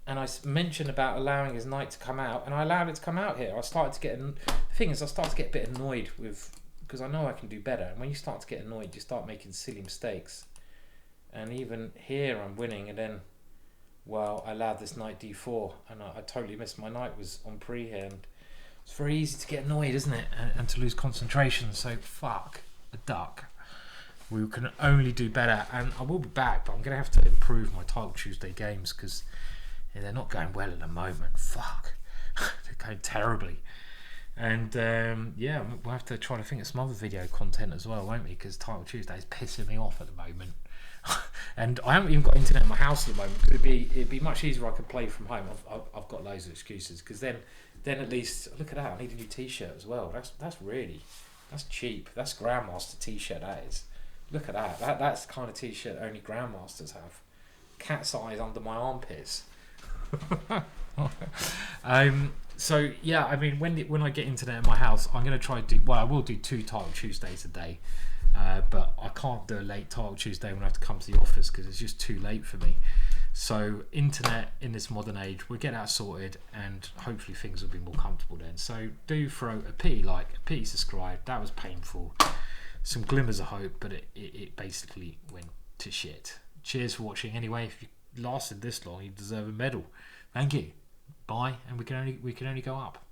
and I mentioned about allowing his night to come out, and I allowed it to come out here. I started to get the thing is I started to get a bit annoyed with, because I know I can do better, and when you start to get annoyed, you start making silly mistakes. And even here I'm winning, and then, well, I allowed this knight d4, and I totally missed. My knight was on pre-hand. It's very easy to get annoyed, isn't it? And to lose concentration. So fuck a duck. We can only do better, and I will be back, but I'm going to have to improve my Title Tuesday games, because they're not going well at the moment. Fuck. They're going terribly. And we'll have to try to think of some other video content as well, won't we? Because Title Tuesday is pissing me off at the moment. And I haven't even got internet in my house at the moment, because it'd be much easier if I could play from home. I've got loads of excuses, because then at least, look at that, I need a new t-shirt as well. That's cheap. That's Grandmaster t-shirt, that is. Look at that. That's the kind of t-shirt only Grandmasters have. Cat's eyes under my armpits. So yeah, I mean, when I get internet in my house, I'm going to try to do, well, I will do 2 Title Tuesdays a day, but I can't do a late Title Tuesday when I have to come to the office, because it's just too late for me. So internet in this modern age, we'll get that sorted, and hopefully things will be more comfortable then. So do throw a pity like, a pity subscribe. That was painful. Some glimmers of hope, but it basically went to shit. Cheers for watching anyway. If you lasted this long, you deserve a medal. Thank you. Bye, and we can only go up.